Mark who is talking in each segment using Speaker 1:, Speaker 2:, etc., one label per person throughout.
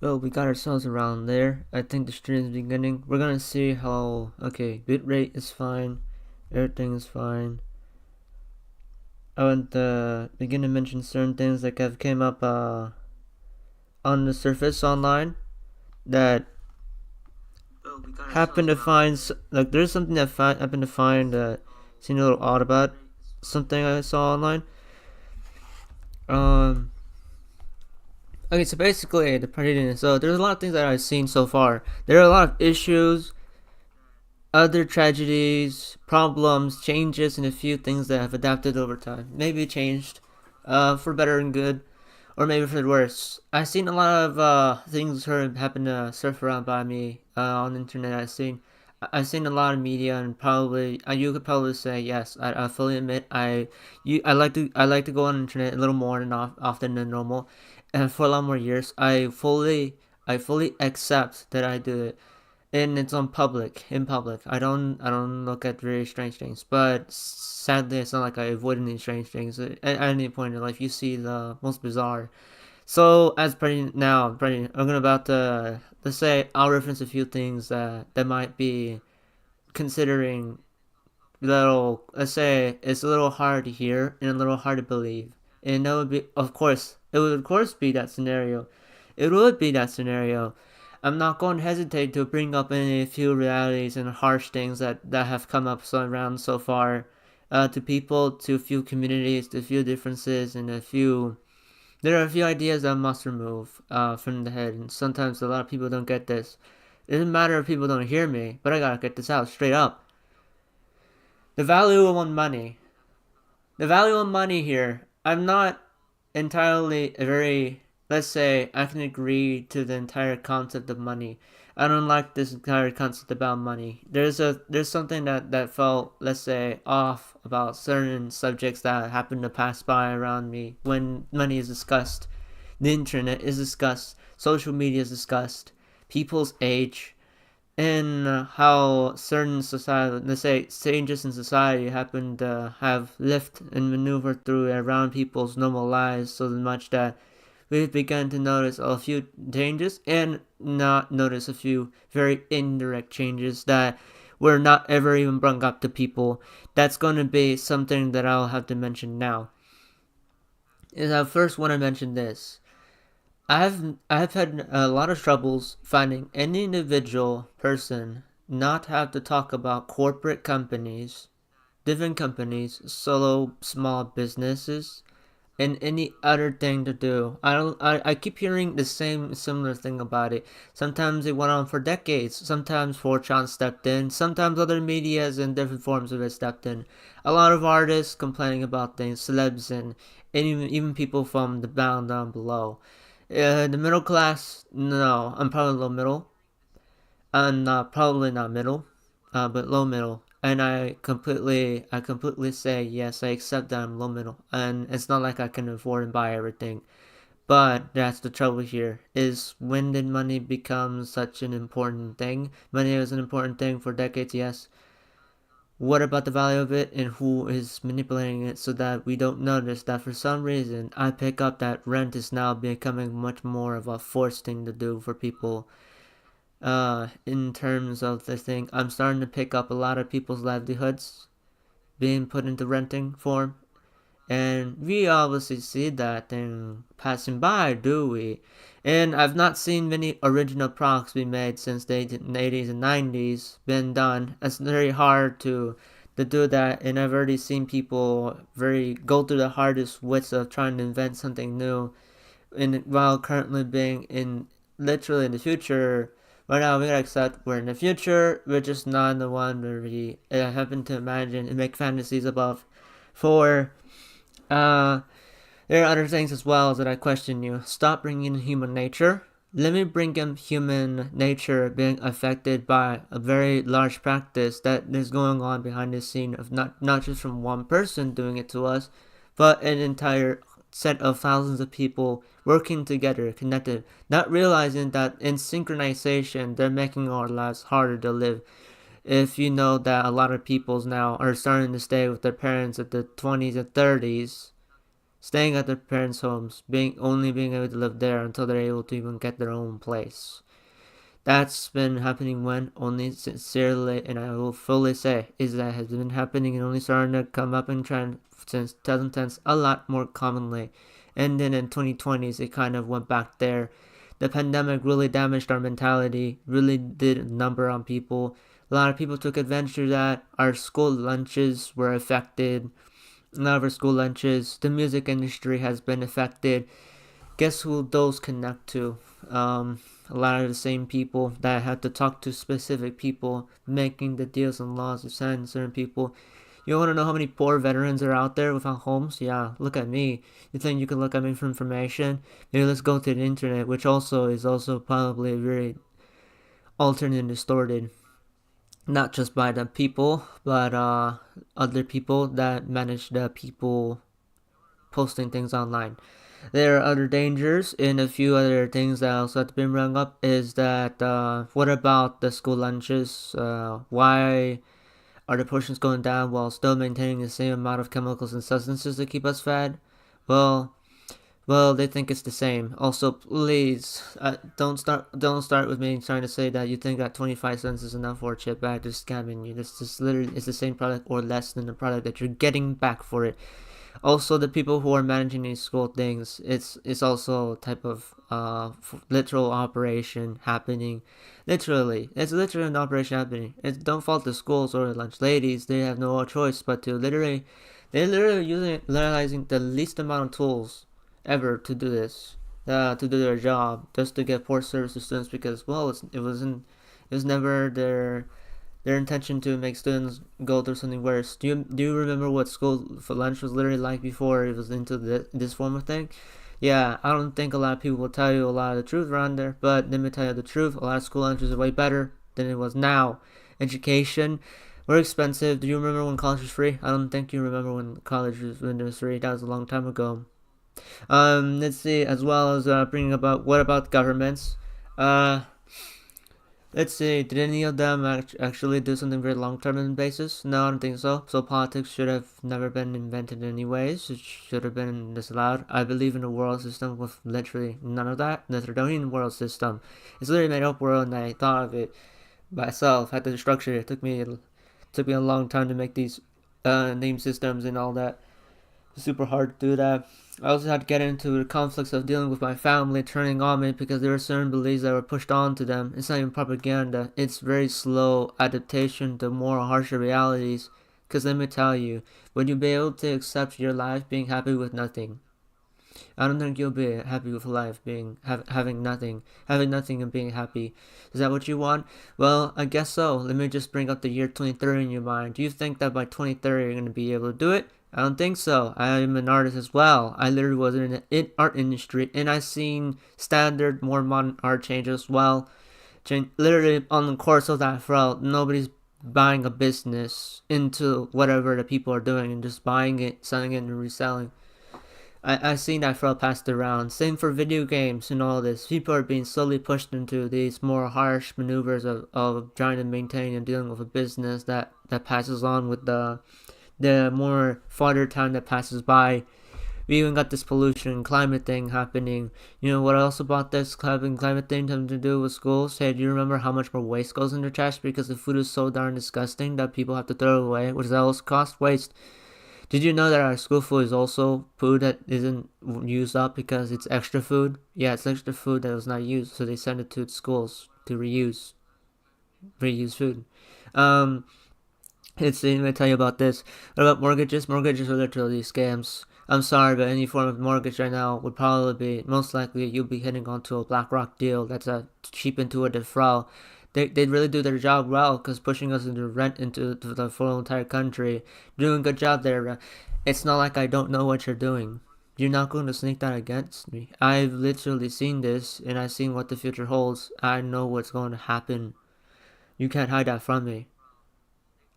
Speaker 1: Well, we got ourselves around there. I think the stream is beginning. We're gonna see how. Okay, bitrate is fine. Everything is fine. I want to begin to mention certain things that have came up on the surface online that happened to find. Like, there's something that happened to find seemed a little odd about something I saw online. Um. Okay, so basically, the Projecttian. So there's a lot of things that I've seen so far. There are a lot of issues, other tragedies, problems, changes, and a few things that have adapted over time. Maybe changed, for better and good, or maybe for the worse. I've seen a lot of things happen to surf around by me on the internet. I've seen a lot of media, and probably you could probably say yes. I fully admit I like to go on the internet a little more than often than normal, and for a lot more years. I fully accept that I do it, and it's in public. I don't look at very strange things, but sadly it's not like I avoid any strange things at any point in life. You see the most bizarre. So as I'm gonna about to let's say I'll reference a few things that might be considering little. Let's say it's a little hard to hear and a little hard to believe, and that would be it would of course be that scenario. It would be that scenario. I'm not going to hesitate to bring up any few realities and harsh things that have come up around so far, to people, to a few communities, to a few differences, and a few. There are a few ideas that I must remove from the head, and sometimes a lot of people don't get this. It doesn't matter if people don't hear me, but I gotta get this out straight up. The value of money. The value of money here. I'm not entirely a very. Let's say I can agree to the entire concept of money. I don't like this entire concept about money. There's something that felt, let's say, off about certain subjects that happen to pass by around me when money is discussed. The internet is discussed, social media is discussed, people's age, and how certain society, let's say changes in society, happen to have lived and maneuvered through around people's normal lives so much that we've begun to notice a few changes and not notice a few very indirect changes that were not ever even brought up to people. That's going to be something that I'll have to mention now. Is I first want to mention this. I've had a lot of troubles finding any individual person not have to talk about corporate companies, different companies, solo small businesses, and any other thing to do. I keep hearing the similar thing about it. Sometimes it went on for decades. Sometimes 4chan stepped in. Sometimes other medias and different forms of it stepped in. A lot of artists complaining about things, celebs, and even people from the down below. The middle class, no, I'm probably low middle. I'm not probably not middle, but low middle. And I completely say yes. I accept that I'm low middle, and it's not like I can afford and buy everything. But that's the trouble here: is when did money become such an important thing? Money was an important thing for decades, yes. What about the value of it, and who is manipulating it so that we don't notice that for some reason I pick up that rent is now becoming much more of a forced thing to do for people. In terms of the thing, I'm starting to pick up a lot of people's livelihoods being put into renting form. And we obviously see that thing passing by, do we? And I've not seen many original products be made since the 80s and 90s been done. It's very hard to do that, and I've already seen people very go through the hardest wits of trying to invent something new, and while currently being in literally in the future. Right now, we gotta accept we're in the future. We're just not in the one where we happen to imagine and make fantasies above. For uh, there are other things as well that I question you. Stop bringing in human nature. Let me bring in human nature being affected by a very large practice that is going on behind the scene of not just from one person doing it to us, but an entire set of thousands of people working together, connected, not realizing that in synchronization they're making our lives harder to live. If you know that a lot of peoples now are starting to stay with their parents at the 20s and 30s, staying at their parents' homes, being able to live there until they're able to even get their own place. That's been happening when only sincerely, and I will fully say, is that has been happening and only starting to come up in trend since 2010s a lot more commonly. And then in 2020s, it kind of went back there. The pandemic really damaged our mentality, really did a number on people. A lot of people took advantage of that. Our school lunches were affected. A lot of our school lunches. The music industry has been affected. Guess who those connect to? A lot of the same people that had to talk to specific people, making the deals and laws to send certain people. You want to know how many poor veterans are out there without homes? Yeah, look at me. You think you can look at me for information? Maybe let's go to the internet, which also is also probably very altered and distorted. Not just by the people, but other people that manage the people posting things online. There are other dangers, and a few other things that also have to be brought up is that what about the school lunches? Why are the portions going down while still maintaining the same amount of chemicals and substances to keep us fed? Well, they think it's the same. Also, please don't start with me trying to say that you think that 25 cents is enough for a chip bag. They're scamming you. This is literally it's the same product or less than the product that you're getting back for it. Also, the people who are managing these school things, it's also a type of literal operation happening. Literally, it's literally an operation happening. Don't fault the schools or the lunch ladies. They have no choice but to literally, they're literally utilizing the least amount of tools ever to do this, to do their job, just to get poor service to students because well, it was never their intention to make students go through something worse. Do you remember what school for lunch was literally like before it was into this form of thing? Yeah, I don't think a lot of people will tell you a lot of the truth around there, but let me tell you the truth. A lot of school lunches are way better than it was now. Education were expensive. Do you remember when college was free? I don't think you remember when when it was free. That was a long time ago. Let's see, as well as bringing about what about governments? Uh, Let's see, did any of them actually do something very long term in basis? No, I don't think so. So politics should have never been invented anyways. It should have been disallowed. I believe in a world system with literally none of that. The Tridonian world system. It's literally made up world and I thought of it myself, had the structure. It took me a long time to make these name systems and all that. Super hard to do that. I also had to get into the conflicts of dealing with my family turning on me because there were certain beliefs that were pushed onto them. It's not even propaganda. It's very slow adaptation to more harsher realities. Because let me tell you, would you be able to accept your life being happy with nothing? I don't think you'll be happy with life being having nothing and being happy. Is that what you want? Well, I guess so. Let me just bring up the year 2030 in your mind. Do you think that by 2030 you're going to be able to do it? I don't think so. I am an artist as well. I literally was in the art industry and I seen standard, more modern art change as well. Literally on the course of that route, nobody's buying a business into whatever the people are doing and just buying it, selling it, and reselling. I seen that fro passed around. Same for video games and all this. People are being slowly pushed into these more harsh maneuvers of trying to maintain and dealing with a business that passes on with the more farther time that passes by. We even got this pollution and climate thing happening. You know what else about this climate thing having to do with schools? Hey, do you remember how much more waste goes in the trash because the food is so darn disgusting that people have to throw it away? What does that also cost? Waste. Did you know that our school food is also food that isn't used up because it's extra food? Yeah, it's extra food that was not used, so they send it to schools to reuse food. Um, let me tell you about this. What about mortgages? Mortgages are literally scams. I'm sorry, but any form of mortgage right now would probably be most likely you'll be hitting onto a BlackRock deal that's a cheap into a defraud. They really do their job well because pushing us into rent into the full entire country, doing a good job there. It's not like I don't know what you're doing. You're not going to sneak that against me. I've literally seen this and I've seen what the future holds. I know what's going to happen. You can't hide that from me.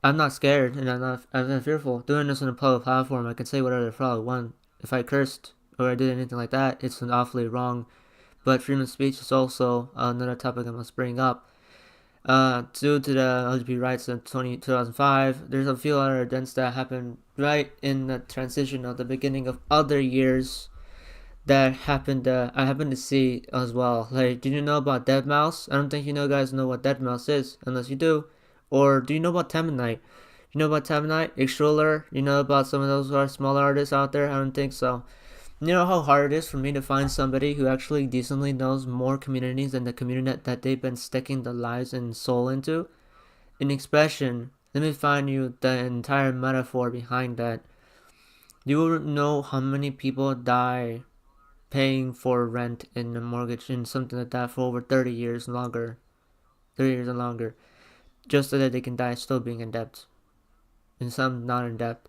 Speaker 1: I'm not scared and I'm not fearful. Doing this on a public platform, I can say whatever the fuck I want. If I cursed or I did anything like that, it's awfully wrong. But freedom of speech is also another topic I must bring up. Due to the LGBT rights in 2005, there's a few other events that happened right in the transition of the beginning of other years that happened. I happened to see as well. Like, did you know about Dead Mouse? I don't think you know guys know what Dead Mouse is, unless you do. Or do you know about Temanite? You know about Temanite, Extruller? You know about some of those smaller artists out there? I don't think so. You know how hard it is for me to find somebody who actually decently knows more communities than the community that they've been sticking their lives and soul into? In expression, let me find you the entire metaphor behind that. You will know how many people die paying for rent in a mortgage and something like that for over 30 years longer. 30 years and longer. Just so that they can die still being in debt. And some not in debt.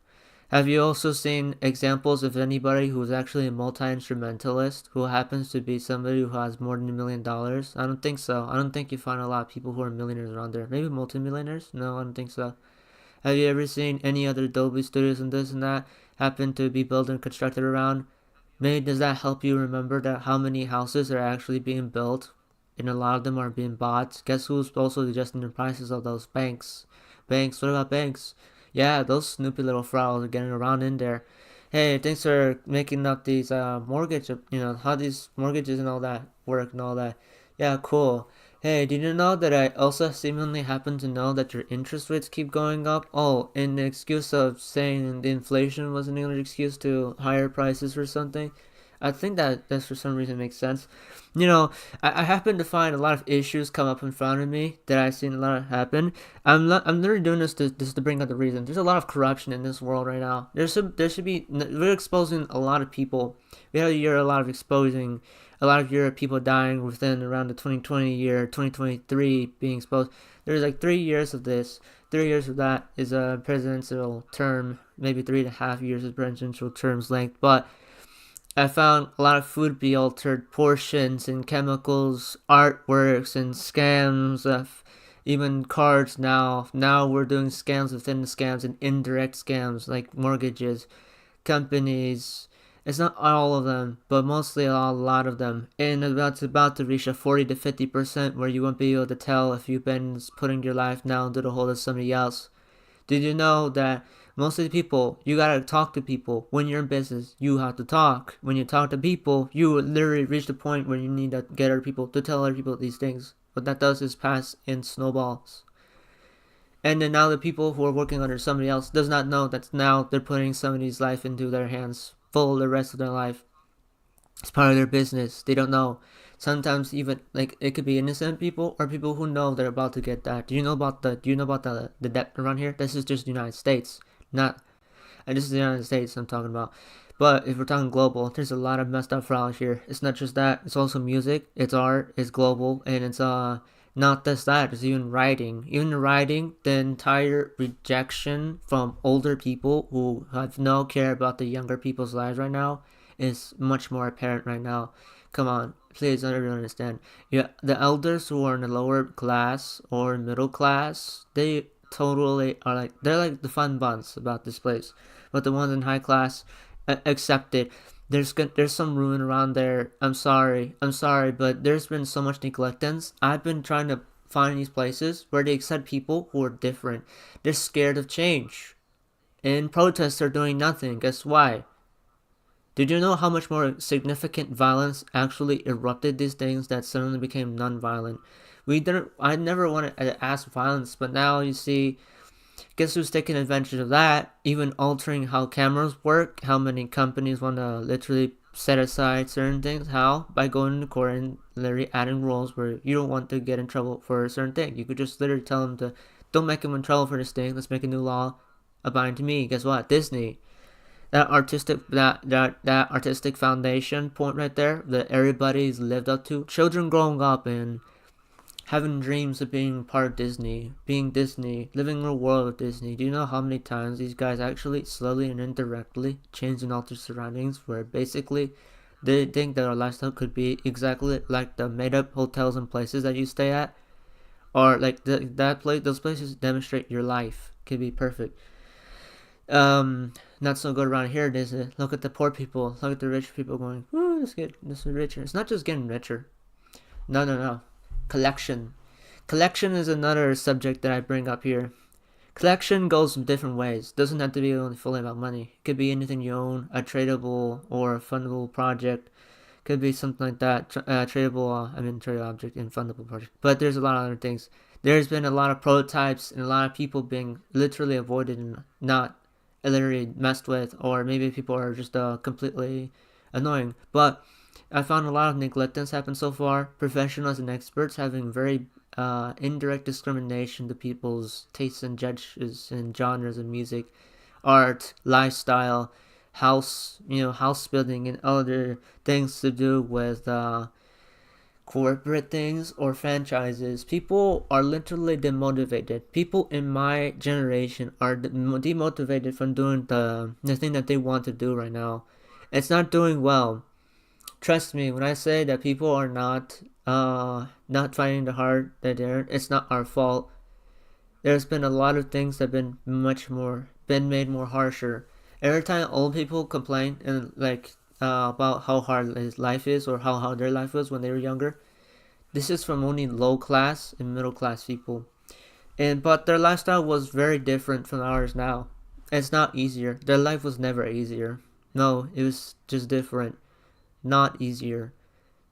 Speaker 1: Have you also seen examples of anybody who's actually a multi-instrumentalist who happens to be somebody who has more than $1 million? I don't think so. I don't think you find a lot of people who are millionaires around there. Maybe multimillionaires? No, I don't think so. Have you ever seen any other Adobe studios and this and that happen to be built and constructed around? Maybe does that help you remember that how many houses are actually being built and a lot of them are being bought? Guess who's also adjusting the prices of those banks? Banks, what about banks? Yeah, those snoopy little frauds are getting around in there. Hey, thanks for making up these mortgage, how these mortgages and all that work and all that. Yeah, cool. Hey, did you know that I also seemingly happen to know that your interest rates keep going up? Oh, in the excuse of saying the inflation was an excuse to higher prices or something. I think that for some reason makes sense. I happen to find a lot of issues come up in front of me that I've seen a lot happen. I'm literally doing this to bring up the reason. There's a lot of corruption in this world right now. There should be we're exposing a lot of people. We had a year a lot of exposing a lot of year people dying within around the 2020 year, 2023 being exposed. There's like 3 years of this. 3 years of that is a presidential term, maybe 3.5 years of presidential terms length, but I found a lot of food be altered, portions and chemicals, artworks and scams of even cards now. Now we're doing scams within the scams and indirect scams like mortgages, companies. It's not all of them, but mostly a lot of them. And it's about to reach a 40 to 50% where you won't be able to tell if you've been putting your life now into the hold of somebody else. Did you know that most of the people, you gotta talk to people. When you're in business, you have to talk. When you talk to people, you literally reach the point where you need to get other people to tell other people these things. What that does is pass in snowballs. And then now the people who are working under somebody else does not know that now they're putting somebody's life into their hands full the rest of their life. It's part of their business. They don't know. Sometimes even like it could be innocent people or people who know they're about to get that. Do you know about the debt around here? This is just the United States, not. And this is the United States I'm talking about. But if we're talking global, there's a lot of messed up fraud here. It's not just that. It's also music. It's art. It's global, and it's not just that. It's even writing. Even writing, the entire rejection from older people who have no care about the younger people's lives right now is much more apparent right now. Come on, please everyone understand. Yeah, the elders who are in the lower class or middle class, they totally are like they're like the fun buns about this place, but the ones in high class accept it. There's some ruin around there. I'm sorry, but there's been so much neglectance. I've been trying to find these places where they accept people who are different. They're scared of change, and protests are doing nothing. Guess why? Did you know how much more significant violence actually erupted these things that suddenly became non-violent? I never wanted to ask violence, but now you see, guess who's taking advantage of that? Even altering how cameras work, how many companies want to literally set aside certain things. How? By going to court and literally adding rules where you don't want to get in trouble for a certain thing. You could just literally tell them to, don't make them in trouble for this thing. Let's make a new law abiding to me. Guess what? Disney. That artistic foundation point right there that everybody's lived up to. Children growing up and having dreams of being part of Disney, being Disney, living in a world of Disney. Do you know how many times these guys actually slowly and indirectly change and alter surroundings where basically they think that our lifestyle could be exactly like the made up hotels and places that you stay at? Or like those places demonstrate your life. Could be perfect. Not so good around here, is it? Look at the poor people. Look at the rich people going, "Ooh, let's get this richer." It's not just getting richer. No. Collection. Collection is another subject that I bring up here. Collection goes in different ways. Doesn't have to be only fully about money. It could be anything you own, a tradable or a fundable project. Could be something like that. Tradable, tradable object and fundable project. But there's a lot of other things. There's been a lot of prototypes and a lot of people being literally avoided and not literally messed with, or maybe people are just completely annoying. But I found a lot of neglectance happen so far. Professionals and experts having very indirect discrimination to people's tastes and judges and genres of music, art, lifestyle, house building, and other things to do with corporate things or franchises. People are literally demotivated. People in my generation are demotivated from doing the thing that they want to do right now. It's not doing well. Trust me when I say that people are not fighting the hard that they're. It's not our fault. There's been a lot of things that have been made more harsher. Every time old people complain and about how hard his life is or how hard their life was when they were younger, this is from only low class and middle class people. But their lifestyle was very different from ours now. It's not easier. Their life was never easier. No, it was just different. Not easier.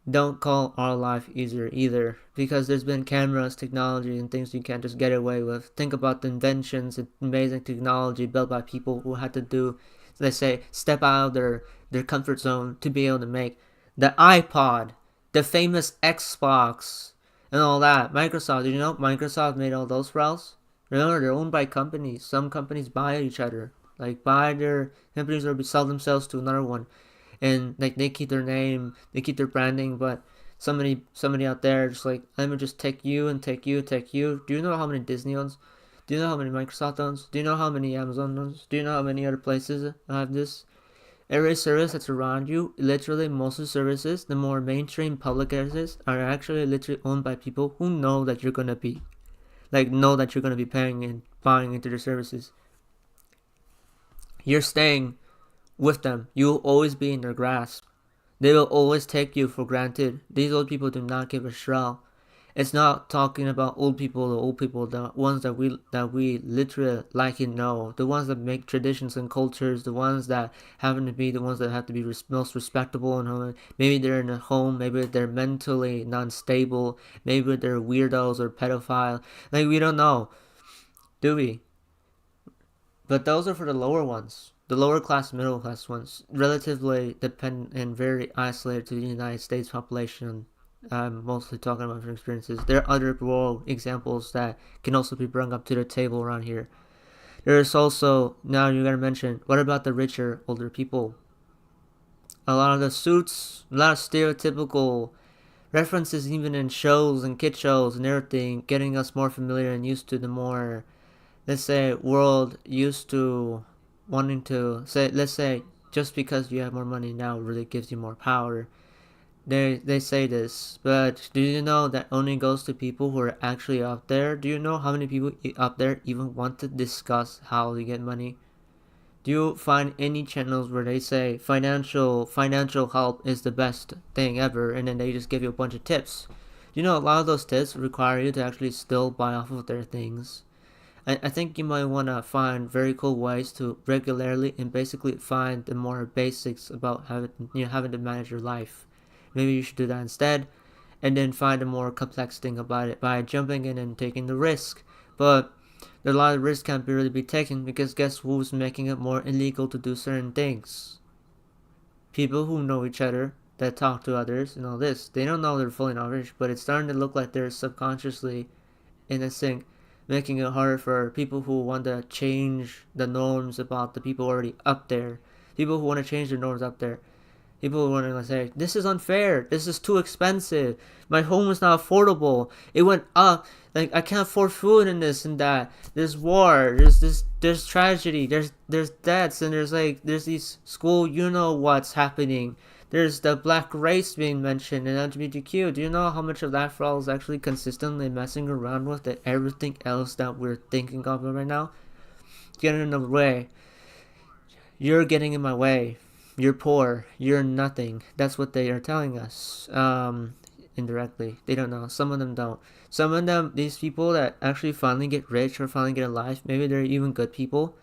Speaker 1: Don't call our life easier either, because there's been cameras, technology, and things you can't just get away with. Think about the inventions and amazing technology built by people who had to do, let's say, step out of their comfort zone to be able to make the iPod, the famous Xbox, and all that. Microsoft, did you know Microsoft made all those files? Remember, they're owned by companies. Some companies buy each other, like buy their companies or sell themselves to another one, and like they keep their name, they keep their branding, but somebody out there just like, let me just take you and take you, take you. Do you know how many Disney owns? Do you know how many Microsoft owns? Do you know how many Amazon owns? Do you know how many other places have this? Every service that's around you, literally most of the services, the more mainstream public services, are actually literally owned by people who know that you're gonna be paying and buying into their services. You're staying with them. You will always be in their grasp. They will always take you for granted. These old people do not give a shell. It's not talking about old people, the ones that we literally like and know, the ones that make traditions and cultures, the ones that happen to be the ones that have to be most respectable, and maybe they're in a home, maybe they're mentally non-stable, maybe they're weirdos or pedophile. Like, we don't know, do we? But those are for the lower ones. The lower class, middle class ones, relatively dependent and very isolated to the United States population. I'm mostly talking about from experiences. There are other world examples that can also be brought up to the table around here. There's also, now you gotta mention, what about the richer, older people? A lot of the suits, a lot of stereotypical references even in shows and kid shows and everything, getting us more familiar and used to the more, let's say, world used to wanting to say, let's say, just because you have more money now really gives you more power. They say this, but do you know that only goes to people who are actually up there? Do you know how many people up there even want to discuss how to get money? Do you find any channels where they say financial help is the best thing ever, and then they just give you a bunch of tips? You know, a lot of those tips require you to actually still buy off of their things. I think you might want to find very cool ways to regularly and basically find the more basics about having to manage your life. Maybe you should do that instead, and then find a more complex thing about it by jumping in and taking the risk. But a lot of risks can't really be taken, because guess who's making it more illegal to do certain things? People who know each other, that talk to others, and all this. They don't know they're fully knowledge, but it's starting to look like they're subconsciously in a sync, making it harder for people who want to change the norms about the people already up there. People who want to change the norms up there. People who want to say, this is unfair, this is too expensive, my home is not affordable, it went up, like I can't afford food and this and that, there's war, there's tragedy, there's deaths, and there's these school, you know what's happening, there's the black race being mentioned and LGBTQ. Do you know how much of that for all is actually consistently messing around with everything else that we're thinking of right now? Getting in the way. You're getting in my way. You're poor. You're nothing. That's what they are telling us. indirectly. They don't know. Some of them don't. Some of them, these people that actually finally get rich or finally get a life, maybe they're even good people.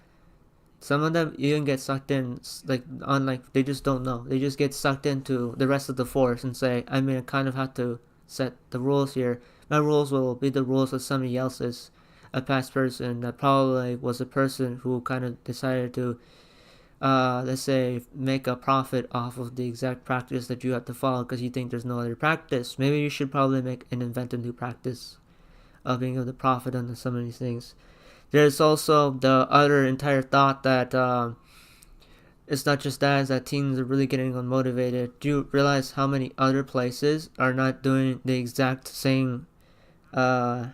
Speaker 1: Some of them even get sucked in, like on like they just don't know. They just get sucked into the rest of the force and say, I mean, I kind of have to set the rules here. My rules will be the rules of somebody else's, a past person that probably was a person who kind of decided to, let's say, make a profit off of the exact practice that you have to follow because you think there's no other practice. Maybe you should probably make and invent a new practice of being able to profit on some of these things. There's also the other entire thought that it's not just that, is that teens are really getting unmotivated. Do you realize how many other places are not doing the exact same uh,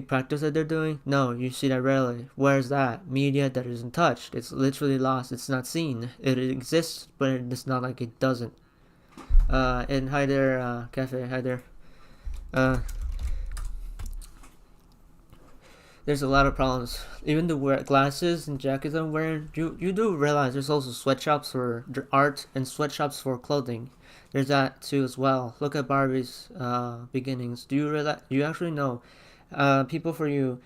Speaker 1: practice that they're doing? No, you see that rarely. Where's that? Media that isn't touched. It's literally lost. It's not seen. It exists, but it's not like it doesn't. And hi there, Cafe. Hi there. Uh, there's a lot of problems. Even the glasses and jackets I'm wearing, you do realize there's also sweatshops for art and sweatshops for clothing. There's that too as well. Look at Barbie's beginnings. Do you realize? You actually know, people for you.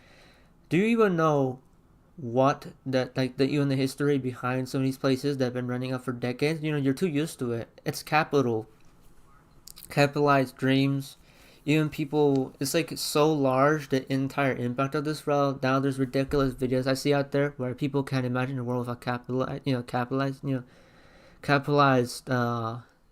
Speaker 1: Do you even know what that like the even the history behind some of these places that have been running up for decades? You know, you're too used to it. It's capital, capitalized dreams. Even people, it's like so large the entire impact of this world. Now there's ridiculous videos I see out there where people can't imagine a world without capitalized,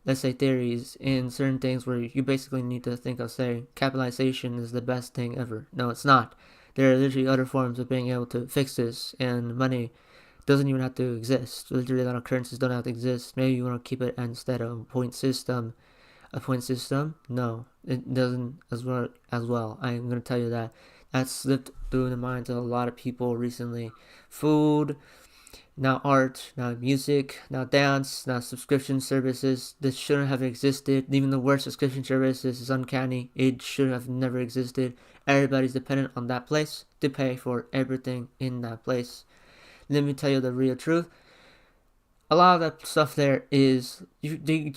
Speaker 1: let's say, theories in certain things where you basically need to think of saying capitalization is the best thing ever. No, it's not. There are literally other forms of being able to fix this, and money doesn't even have to exist. Literally, a lot of currencies don't have to exist. Maybe you want to keep it instead of a point system. A point system? No, it doesn't as well. I'm gonna tell you that. That slipped through the minds of a lot of people recently. Food, now art, now music, now dance, now subscription services. This shouldn't have existed. Even the word subscription services is uncanny. It should have never existed. Everybody's dependent on that place to pay for everything in that place. Let me tell you the real truth. A lot of that stuff there is they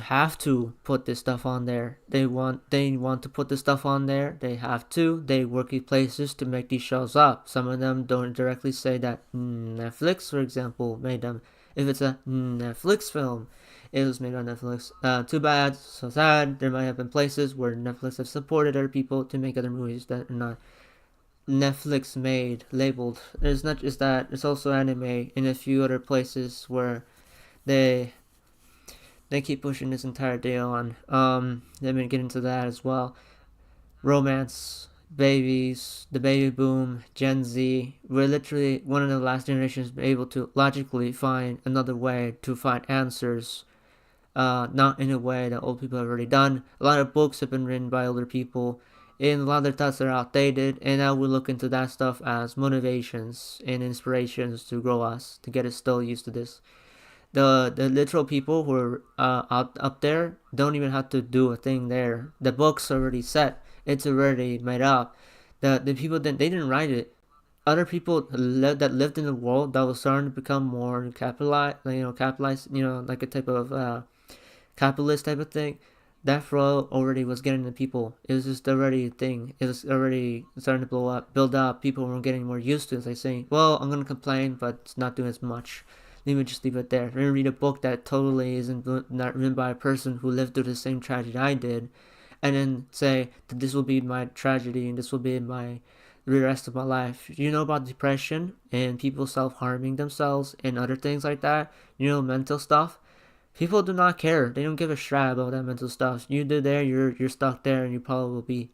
Speaker 1: have to put this stuff on there. They want to put this stuff on there. They have to. They work in places to make these shows up. Some of them don't directly say that. Netflix, for example, made them. If it's a Netflix film, it was made on Netflix. Too bad, so sad. There might have been places where Netflix have supported other people to make other movies that are not Netflix made, labeled. It's not just that, it's also anime in a few other places where they they keep pushing this entire day on. Let me get into that as well. Romance, babies, the baby boom, Gen Z. We're literally one of the last generations able to logically find another way to find answers, not in a way that old people have already done. A lot of books have been written by older people, and a lot of their thoughts are outdated, and now we look into that stuff as motivations and inspirations to grow us, to get us still used to this. The literal people who are up there don't even have to do a thing there. The book's already set. It's already made up. The people that they didn't write it. Other people that lived in the world that was starting to become more capitalized, like a type of capitalist type of thing. That flow already was getting the people. It was just already a thing. It was already starting to blow up, build up. People were getting more used to it. It's like saying, well, I'm going to complain, but it's not doing as much. Let me just leave it there. Let me read a book that totally isn't not written by a person who lived through the same tragedy I did, and then say that this will be my tragedy and this will be the rest of my life. You know about depression and people self-harming themselves and other things like that? You know, mental stuff? People do not care. They don't give a crap about that mental stuff. You do there, you're stuck there, and you probably will be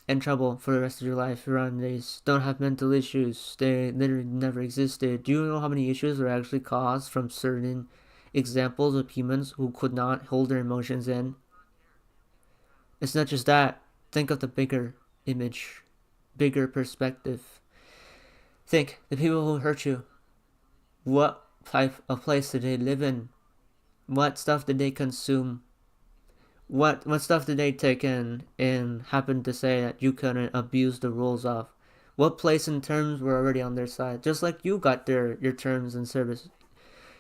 Speaker 1: in trouble for the rest of your life. Around these don't have mental issues. They literally never existed. Do you know how many issues are actually caused from certain examples of humans who could not hold their emotions in? It's not just that. Think of the bigger image, bigger perspective. Think the people who hurt you. What type of place did they live in? What stuff did they consume? What stuff did they take in and happen to say that you couldn't abuse the rules of? What place and terms were already on their side? Just like you got your terms and service.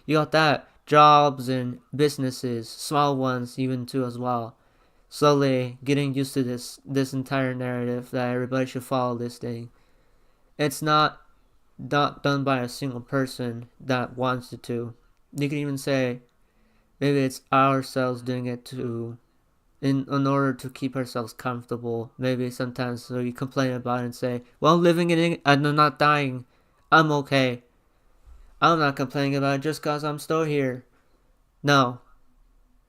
Speaker 1: You got that. jobs and businesses, small ones even too as well, slowly getting used to this entire narrative that everybody should follow this thing. It's not done by a single person that wants it to. You can even say maybe it's ourselves doing it to in order to keep ourselves comfortable. Maybe sometimes so you complain about it and say, "Well, living in it, I'm not dying. I'm okay. I'm not complaining about it just cause I'm still here." No,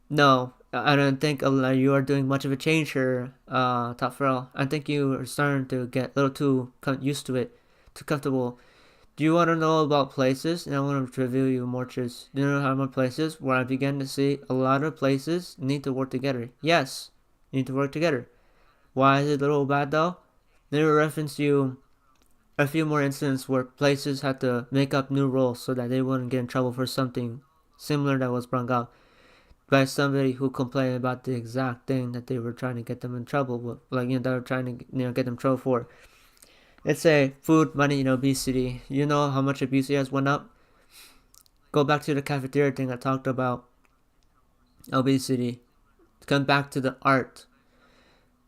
Speaker 1: no, I don't think you are doing much of a change here, Top Pharrell. I think you are starting to get a little too used to it, too comfortable. Do you want to know about places? And I want to reveal you more truths. Do you know how many places where I began to see a lot of places need to work together? Yes, need to work together. Why is it a little bad though? They reference you a few more incidents where places had to make up new rules so that they wouldn't get in trouble for something similar that was brought up by somebody who complained about the exact thing that they were trying to get them in trouble with, like they were trying to get them in trouble for. Let's say food, money, and obesity. You know how much obesity has went up. Go back to the cafeteria thing I talked about obesity. Come back to the art.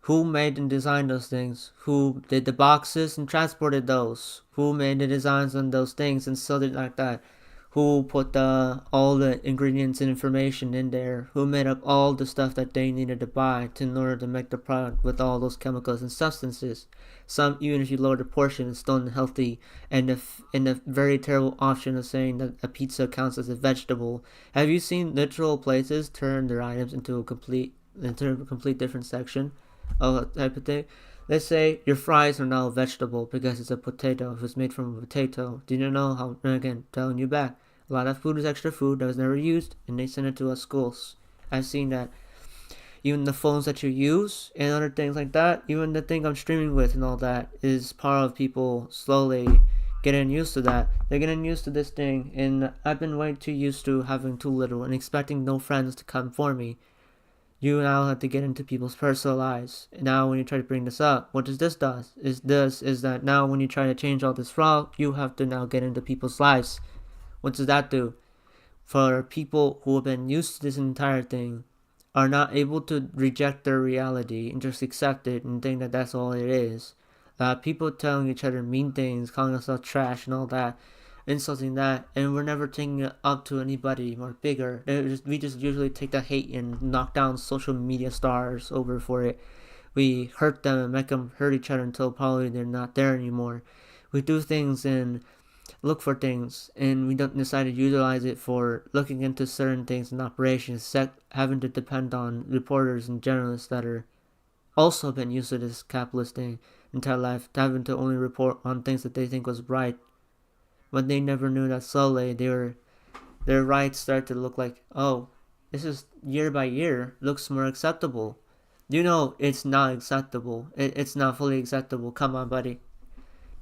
Speaker 1: Who made and designed those things? Who did the boxes and transported those? Who made the designs on those things and sold it like that? Who put all the ingredients and information in there? Who made up all the stuff that they needed to buy in order to make the product with all those chemicals and substances? Some, even if you lower the portion, it's still unhealthy, and the very terrible option of saying that a pizza counts as a vegetable. Have you seen literal places turn their items into a complete different section of a type of thing? Let's say your fries are now a vegetable because it's a potato. If it's made from a potato, do you know how? Again, telling you back, a lot of food is extra food that was never used, and they send it to us schools. I've seen that. Even the phones that you use and other things like that, even the thing I'm streaming with and all that, is part of people slowly getting used to that. They're getting used to this thing, and I've been way too used to having too little and expecting no friends to come for me. You now have to get into people's personal lives. And now when you try to bring this up, what does this do? Is that now when you try to change all this route, you have to now get into people's lives. What does that do? For people who have been used to this entire thing, are not able to reject their reality and just accept it and think that that's all it is. People telling each other mean things, calling us trash and all that, insulting that, and we're never taking it up to anybody more bigger. We just usually take that hate and knock down social media stars over for it. We hurt them and make them hurt each other until probably they're not there anymore. We do things and look for things, and we don't decide to utilize it for looking into certain things and operations, having to depend on reporters and journalists that are also been used to this capitalist thing entire life, having to only report on things that they think was right, when they never knew that slowly their rights start to look like, oh, this is year by year looks more acceptable. You know it's not acceptable. It's not fully acceptable. Come on, buddy.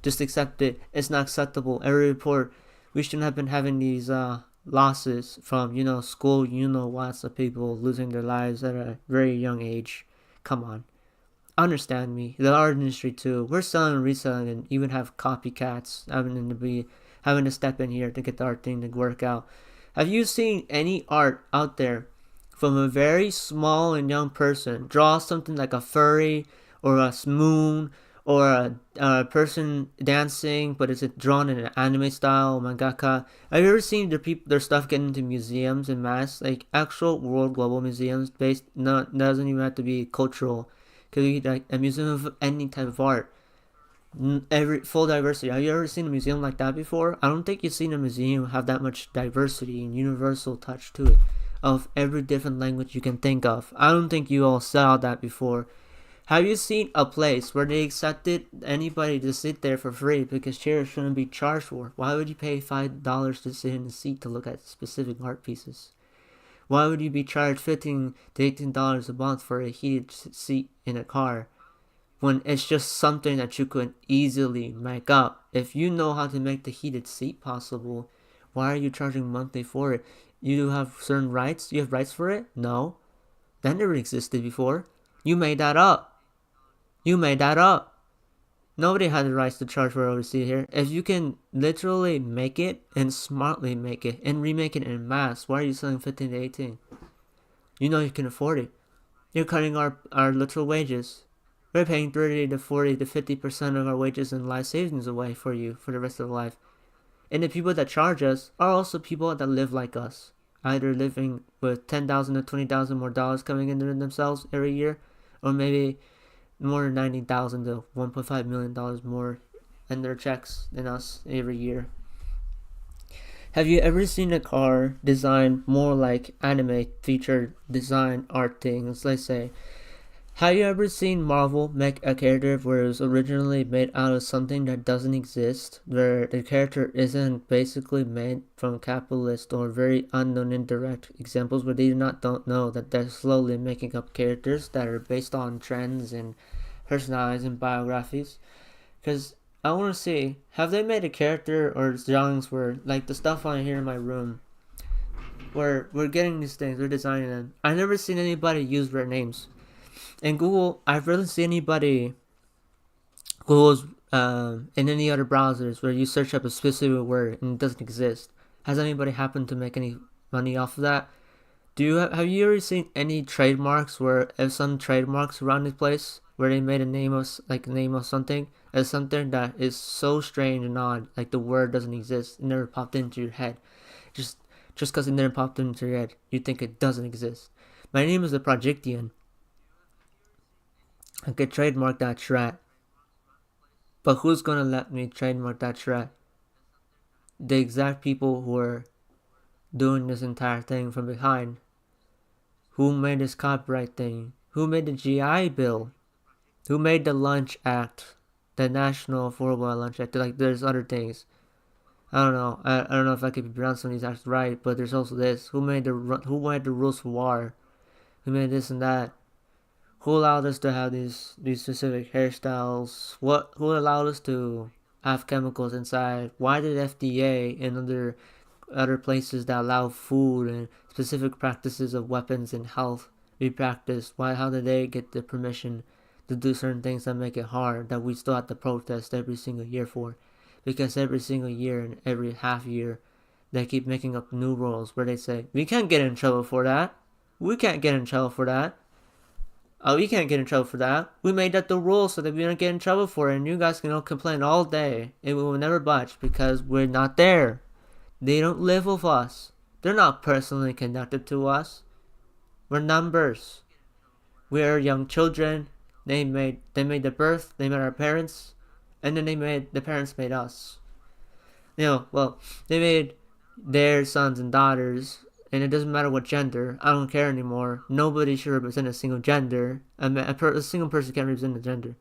Speaker 1: Just accept it. It's not acceptable. Every report, we shouldn't have been having these losses from, school, lots of people losing their lives at a very young age. Come on. Understand me. The art industry too. We're selling and reselling and even have copycats having to step in here to get the art thing to work out. Have you seen any art out there from a very small and young person draw something like a furry or a moon or a person dancing, but it's drawn in an anime style, mangaka? Have you ever seen their stuff get into museums in mass, like actual world global museums based? No, doesn't even have to be cultural. Could be like a museum of any type of art. Every full diversity. Have you ever seen a museum like that before? I don't think you've seen a museum have that much diversity and universal touch to it, of every different language you can think of. I don't think you all saw that before. Have you seen a place where they accepted anybody to sit there for free because chairs shouldn't be charged for? Why would you pay $5 to sit in a seat to look at specific art pieces? Why would you be charged $15 to $18 a month for a heated seat in a car when it's just something that you could easily make up? If you know how to make the heated seat possible, why are you charging monthly for it? You have certain rights? You have rights for it? No. That never existed before. You made that up. You made that up. Nobody had the rights to charge for overseas here. If you can literally make it and smartly make it and remake it in mass, why are you selling 15 to 18? You know you can afford it. You're cutting our literal wages. We're paying 30 to 40 to 50% of our wages and life savings away for you for the rest of life. And the people that charge us are also people that live like us, either living with 10,000 to 20,000 more dollars coming into themselves every year, or maybe more than 90,000 to 1.5 million dollars more in their checks than us every year. Have you ever seen a car designed more like anime featured design art things? Let's say, have you ever seen Marvel make a character where it was originally made out of something that doesn't exist, where the character isn't basically made from capitalist or very unknown indirect examples where they don't know that they're slowly making up characters that are based on trends and personalities and biographies? Because I want to see, have they made a character or drawings where, like the stuff on here in my room, where we're getting these things, we're designing them. I've never seen anybody use their names. In Google, I've rarely seen anybody Google's in any other browsers where you search up a specific word and it doesn't exist. Has anybody happened to make any money off of that? Have you ever seen any trademarks where if some trademarks around this place where they made a name of something as something that is so strange and odd, like the word doesn't exist, it never popped into your head. Just because it never popped into your head, you think it doesn't exist. My name is the Projecttian. I could trademark that shred. But who's gonna let me trademark that shred? The exact people who are doing this entire thing from behind. Who made this copyright thing? Who made the GI Bill? Who made the Lunch Act? The National Affordable Lunch Act? Like, there's other things. I don't know. I don't know if I could be pronouncing these acts right, but there's also this. Who made the rules for war? Who made this and that? Who allowed us to have these specific hairstyles? Who allowed us to have chemicals inside? Why did FDA and other places that allow food and specific practices of weapons and health be practiced? How did they get the permission to do certain things that make it hard that we still have to protest every single year for? Because every single year and every half year they keep making up new rules where they say, we can't get in trouble for that. We can't get in trouble for that. Oh, we can't get in trouble for that. We made that the rule so that we don't get in trouble for it, and you guys can complain all day, and we will never budge because we're not there. They don't live with us. They're not personally connected to us. We're numbers. We're young children. They made the birth. They made our parents, and then the parents made us. They made their sons and daughters. And it doesn't matter what gender. I don't care anymore. Nobody should represent a single gender. A single person can't represent a gender.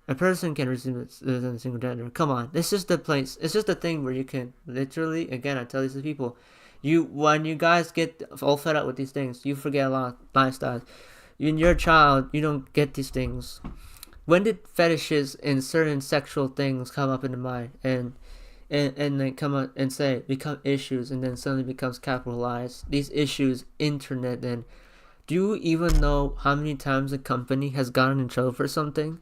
Speaker 1: A person can represent a single gender. Come on. It's just the place. It's just the thing where you can literally, again, I tell these to people, when you guys get all fed up with these things, you forget a lot of lifestyles. When you're a child, you don't get these things. When did fetishes and certain sexual things come up in the mind and then come up and say become issues and then suddenly becomes capitalized? These issues, internet, and do you even know how many times a company has gotten in trouble for something?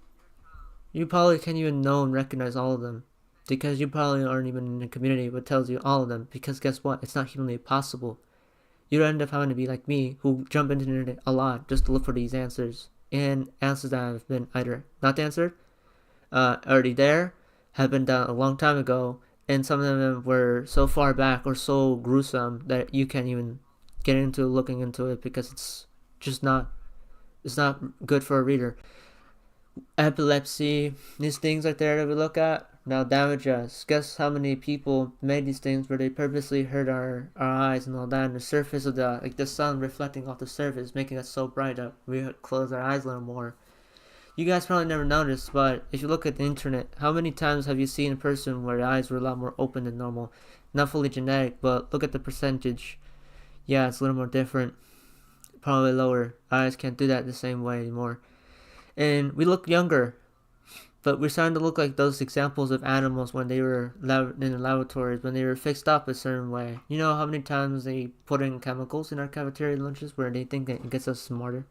Speaker 1: You probably can't even know and recognize all of them because you probably aren't even in a community that tells you all of them, because guess what? It's not humanly possible. You end up having to be like me, who jump into the internet a lot just to look for these answers, and answers that have been either not answered, already there, have been done a long time ago, and some of them were so far back or so gruesome that you can't even get into looking into it because it's not good for a reader. Epilepsy, these things right there that we look at now damage us. Guess how many people made these things where they purposely hurt our eyes and all that, and the surface of the sun reflecting off the surface, making us so bright that we close our eyes a little more. You guys probably never noticed, but if you look at the internet, how many times have you seen a person where their eyes were a lot more open than normal? Not fully genetic, but look at the percentage. Yeah, it's a little more different. Probably lower. Eyes can't do that the same way anymore. And we look younger, but we're starting to look like those examples of animals when they were in the laboratories, when they were fixed up a certain way. You know how many times they put in chemicals in our cafeteria lunches where they think that it gets us smarter?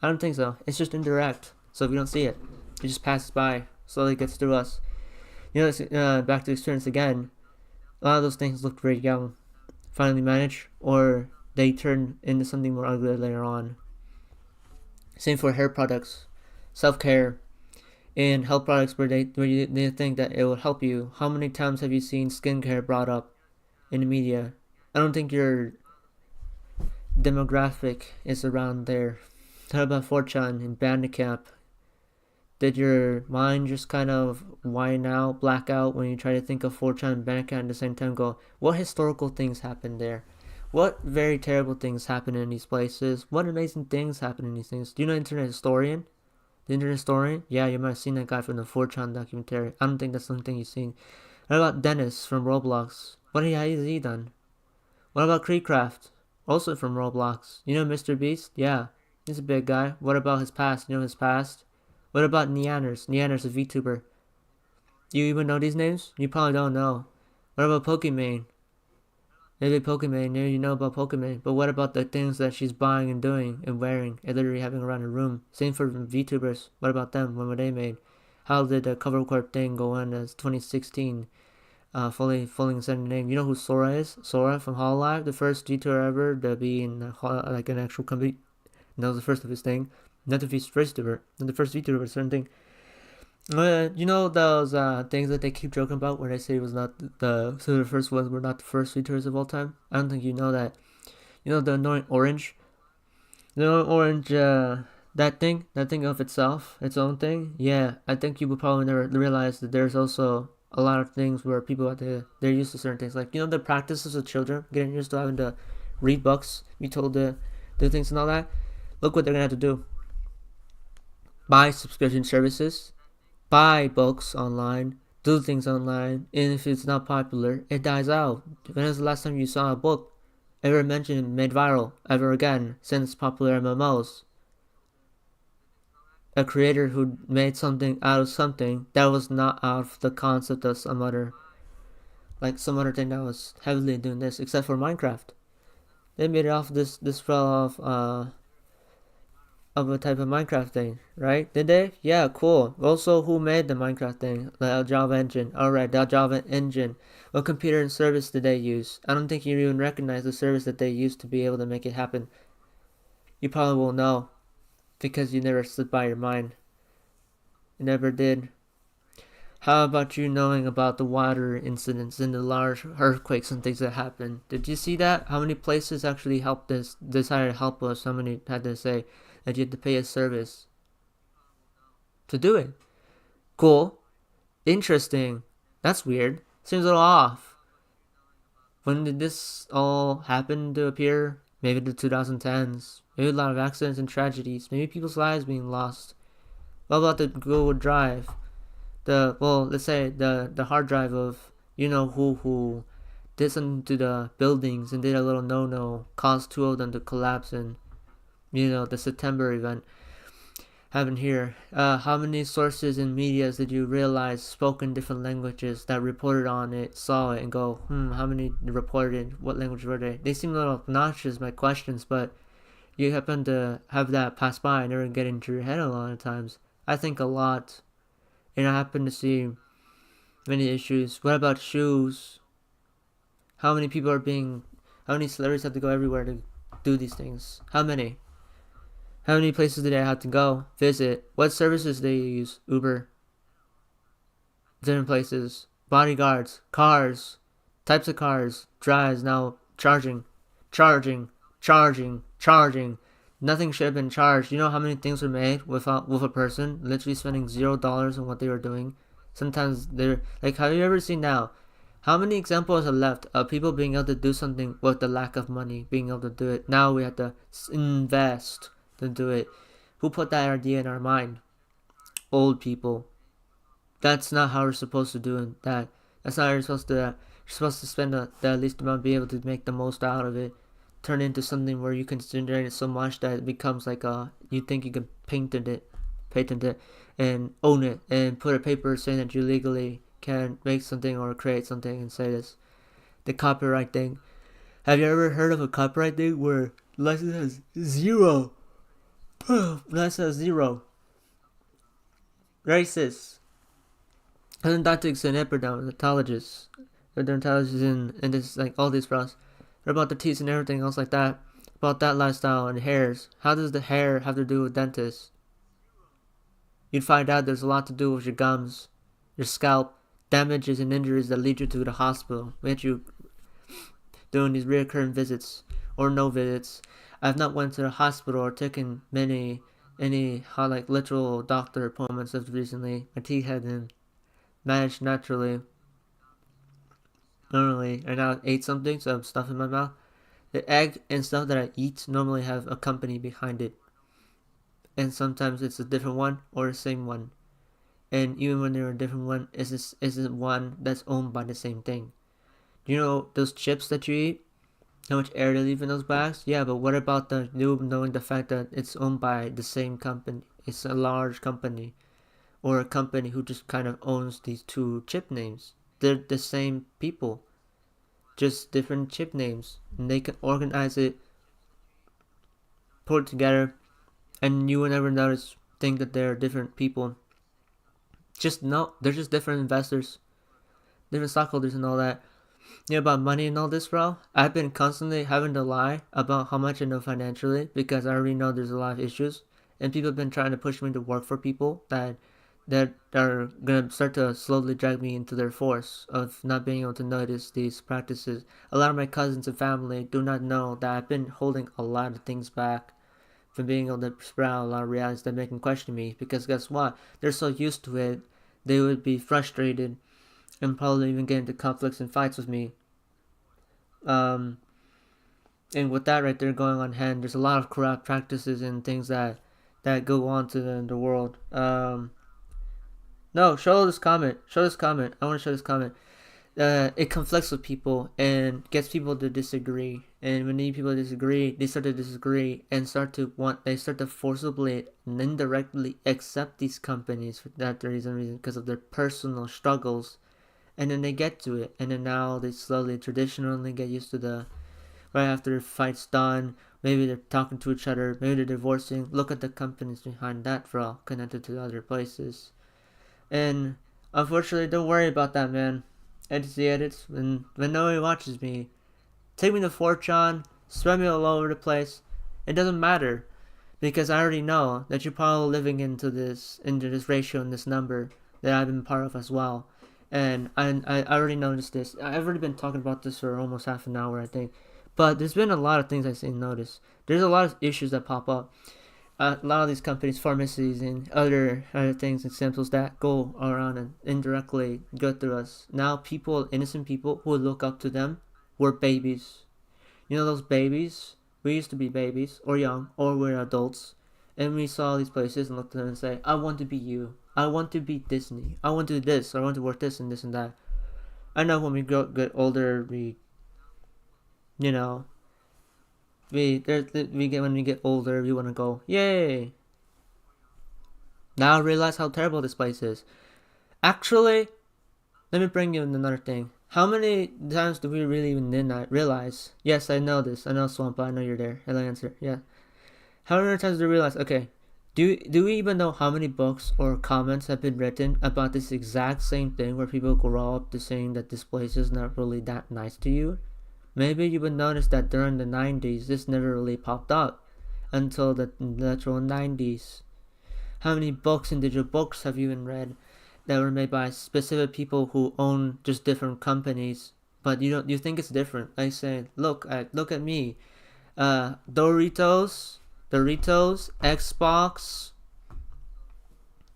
Speaker 1: I don't think so. It's just indirect. So if you don't see it, it just passes by. slowly gets through us. Back to the experience again. A lot of those things looked very young, finally managed, or they turn into something more ugly later on. Same for hair products, self-care, and health products they think that it will help you. How many times have you seen skincare brought up in the media? I don't think your demographic is around there. How about Fortune and Bandicamp? Did your mind just kind of whine out, black out when you try to think of Fortune and Bandicamp at the same time? Go, what historical things happened there? What very terrible things happen in these places? What amazing things happen in these things? Do you know Internet Historian? The Internet Historian? Yeah, you might have seen that guy from the 4chan documentary. I don't think that's something you've seen. What about Dennis from Roblox? What has he done? What about Creecraft? Also from Roblox. You know Mr. Beast? Yeah, he's a big guy. What about his past? You know his past? What about Neanders? Neanders, a VTuber. Do you even know these names? You probably don't know. What about Pokimane? Maybe Pokimane, maybe you know about Pokimane. But what about the things that she's buying and doing and wearing and literally having around her room? Same for VTubers. What about them? When were they made? How did the cover corp thing go on as 2016? Fully insane name. You know who Sora is? Sora from Hololive, the first VTuber ever to be in like an actual company. And that was the first of his thing. Not the first VTuber, not the first VTuber, certain thing. You know those things that they keep joking about where they say it was not the first ones were not the first VTubers of all time? I don't think you know that. You know the annoying orange? The annoying orange, that thing of itself, its own thing? Yeah, I think you would probably never realize that there's also a lot of things where people they're used to certain things. Like, you know, the practices of children getting used to having to read books, be told to do things and all that? Look what they're gonna have to do. Buy subscription services, buy books online, do things online, and if it's not popular, it dies out. When was the last time you saw a book ever mentioned made viral ever again since popular MMOs? A creator who made something out of something that was not out of the concept of some other thing that was heavily doing this, except for Minecraft. They made it off this fell off of a type of Minecraft thing, right? Did they? Yeah, cool. Also, who made the Minecraft thing? The Java engine. Alright, the Java engine. What computer and service did they use? I don't think you even recognize the service that they used to be able to make it happen. You probably won't know because you never slipped by your mind. You never did. How about you knowing about the water incidents and the large earthquakes and things that happened? Did you see that? How many places actually helped us, decided to help us? How many had to say that you had to pay a service to do it? Cool. Interesting. That's weird. Seems a little off. When did this all happen to appear? Maybe the 2010s. Maybe a lot of accidents and tragedies. Maybe people's lives being lost. What about the Google Drive? Let's say the hard drive of who did something to the buildings and did a little no, caused two of them to collapse, and the September event happened here. How many sources and medias did you realize spoke in different languages that reported on it, saw it, and go, how many reported? What language were they? They seem a little obnoxious, my questions, but you happen to have that pass by and never get into your head a lot of times. I think a lot. And I happen to see many issues. What about shoes? How many celebrities have to go everywhere to do these things? How many? How many places did I have to go, visit? What services do they use? Uber. Different places. Bodyguards. Cars. Types of cars. Drives now. Charging. Nothing should have been charged. You know how many things were made with a person literally spending $0 on what they were doing? Sometimes they're like, have you ever seen now? How many examples are left of people being able to do something with the lack of money, being able to do it? Now we have to invest to do it. Who put that idea in our mind? Old people. That's not how we're supposed to do that. That's not how you're supposed to. You're supposed to spend the least amount, be able to make the most out of it. Turn it into something where you can generate it so much that it becomes like you think you can patent it, and own it, and put a paper saying that you legally can make something or create something and say this. The copyright thing. Have you ever heard of a copyright thing where license has zero? License has zero. Racist. Endodontics and epidermatologists, dermatologists in this like all these pros. They're about the teeth and everything else like that. About that lifestyle and hairs. How does the hair have to do with dentists? You'd find out there's a lot to do with your gums, your scalp, damages and injuries that lead you to the hospital. Get you doing these recurring visits or no visits. I've not went to the hospital or taken any like literal doctor appointments as recently. My teeth had been managed naturally. Normally, I now ate something, so I'm stuff in my mouth. The egg and stuff that I eat normally have a company behind it, and sometimes it's a different one or the same one. And even when they're a different one, isn't one that's owned by the same thing. Do you know those chips that you eat? How much air they leave in those bags? Yeah, but what about the you knowing the fact that it's owned by the same company? It's a large company or a company who just kind of owns these two chip names. They're the same people, just different chip names, and they can organize it, put it together, and you will never notice think that they're different people. Just no, they're just different investors, different stockholders, and all that. You know about money and all this, bro? I've been constantly having to lie about how much I know financially because I already know there's a lot of issues, and people have been trying to push me to work for people that are gonna start to slowly drag me into their force of not being able to notice these practices. A lot of my cousins and family do not know that I've been holding a lot of things back from being able to sprout a lot of realities that make them question me because guess what? They're so used to it, they would be frustrated and probably even get into conflicts and fights with me. Um, and with that right there going on hand, there's a lot of corrupt practices and things that go on to the world. No, show this comment. Show this comment. I want to show this comment. It conflicts with people and gets people to disagree. And when these people disagree, they start to disagree and they start to forcibly and indirectly accept these companies for that reason because of their personal struggles. And then they get to it, and then now they slowly, traditionally get used to the right after the fight's done. Maybe they're talking to each other. Maybe they're divorcing. Look at the companies behind that for all connected to other places. And unfortunately, don't worry about that, man. Edits the edits. When nobody watches me, take me to 4chan, spread me all over the place. It doesn't matter because I already know that you're probably living into this ratio and this number that I've been part of as well. And I already noticed this. I've already been talking about this for almost half an hour, I think. But there's been a lot of things I've seen notice. There's a lot of issues that pop up. A lot of these companies, pharmacies, and other things, examples that go around and indirectly go through us. Now, innocent people who look up to them, were babies. You know those babies? We used to be babies, or young, or we're adults, and we saw these places and looked at them and say, "I want to be you. I want to be Disney. I want to do this. I want to work this and this and that." I know when we get older, you know, when we get older, we want to go, yay. Now I realize how terrible this place is. Actually, let me bring you in another thing. How many times do we really even not realize? Yes, I know this. I know Swamp. I know you're there. Hello, answer. Yeah. How many times do we realize? Okay, do we even know how many books or comments have been written about this exact same thing where people grow up to saying that this place is not really that nice to you? Maybe you would notice that during the 90s, this never really popped up until the literal 90s. How many books and digital books have you even read that were made by specific people who own just different companies? But you think it's different. Like saying, look at me. Doritos, Xbox.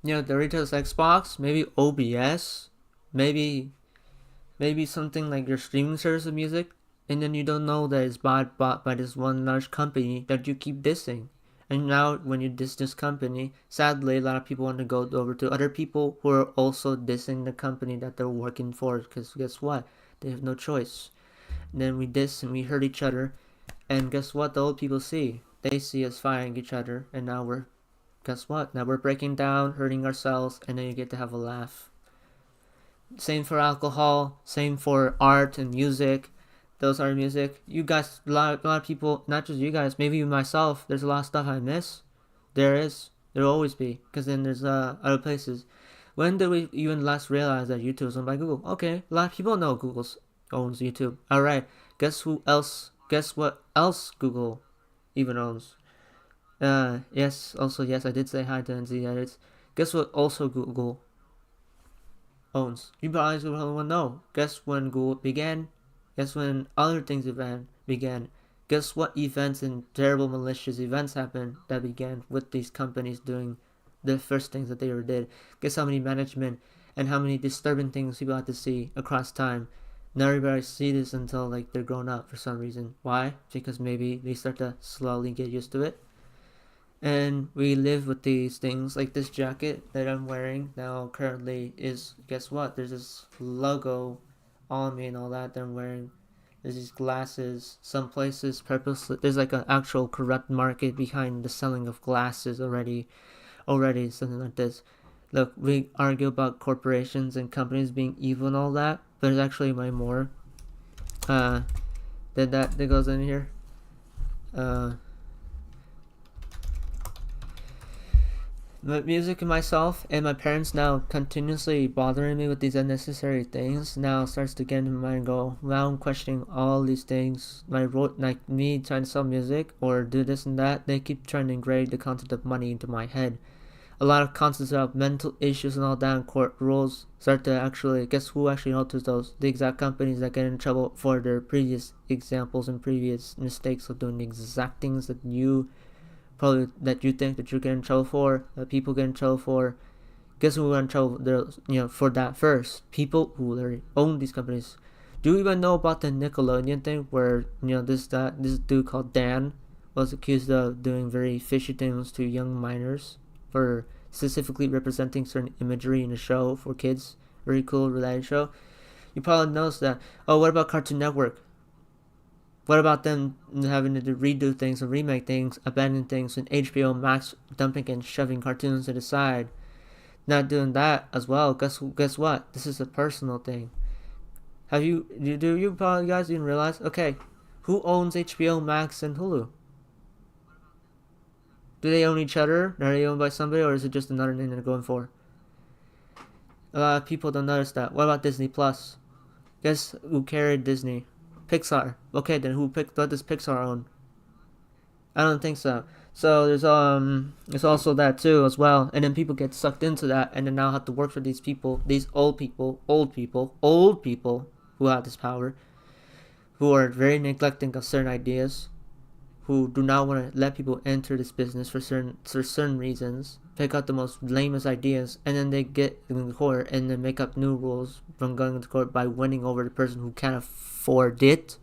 Speaker 1: Doritos, Xbox, maybe OBS, maybe something like your streaming service of music. And then you don't know that it's bought by this one large company that you keep dissing. And now when you diss this company, sadly, a lot of people want to go over to other people who are also dissing the company that they're working for. Because guess what? They have no choice. And then we diss and we hurt each other. And guess what the old people see? They see us firing each other. And now guess what? Now we're breaking down, hurting ourselves, and then you get to have a laugh. Same for alcohol. Same for art and music. Those are music. You guys, a lot of people, not just you guys, maybe myself, there's a lot of stuff I miss. There will always be, because then there's other places. When did we even last realize that YouTube is owned by Google? Okay, a lot of people know Google owns YouTube. All right, guess who else? Guess what else Google even owns? Yes. Also, yes, I did say hi to NZ Edits. Guess what? Also, Google owns. You probably will want to know. Guess when Google began? Guess when other things began? Guess what events and terrible malicious events happened that began with these companies doing the first things that they ever did? Guess how many management and how many disturbing things people have to see across time. Not everybody see this until like they're grown up for some reason. Why? Because maybe they start to slowly get used to it. And we live with these things. Like this jacket that I'm wearing now currently is, guess what, there's this logo on me and all that I'm wearing. There's these glasses. Some places purposely, there's like an actual corrupt market behind the selling of glasses already something like this. Look, we argue about corporations and companies being evil and all that, but there's actually way more that goes in here. My music and myself and my parents now continuously bothering me with these unnecessary things now starts to get into my mind and go, now I'm questioning all these things. Like me trying to sell music or do this and that, they keep trying to engrave the concept of money into my head. A lot of concepts about mental issues and all that and court rules start to actually, guess who actually notices those? The exact companies that get in trouble for their previous examples and previous mistakes of doing the exact things that you think that you're getting in trouble for, that people get in trouble for. Guess who got in trouble for that first? People who own these companies. Do you even know about the Nickelodeon thing where this dude called Dan was accused of doing very fishy things to young minors for specifically representing certain imagery in a show for kids? Very cool reality show. You probably noticed that. Oh, what about Cartoon Network? What about them having to redo things and remake things, abandon things, and HBO Max dumping and shoving cartoons to the side? Not doing that as well. Guess what? This is a personal thing. Do you probably guys even realize? Okay, who owns HBO Max and Hulu? Do they own each other? Are they owned by somebody, or is it just another name they're going for? A lot of people don't notice that. What about Disney Plus? Guess who carried Disney? Pixar. Okay, then what does Pixar own? I don't think so. So there's also that too as well, and then people get sucked into that, and then now have to work for these people, these old people who have this power, who are very neglecting of certain ideas, who do not want to let people enter this business for certain reasons, pick out the most lamest ideas, and then they get in court and then make up new rules from going to court by winning over the person who can't afford it,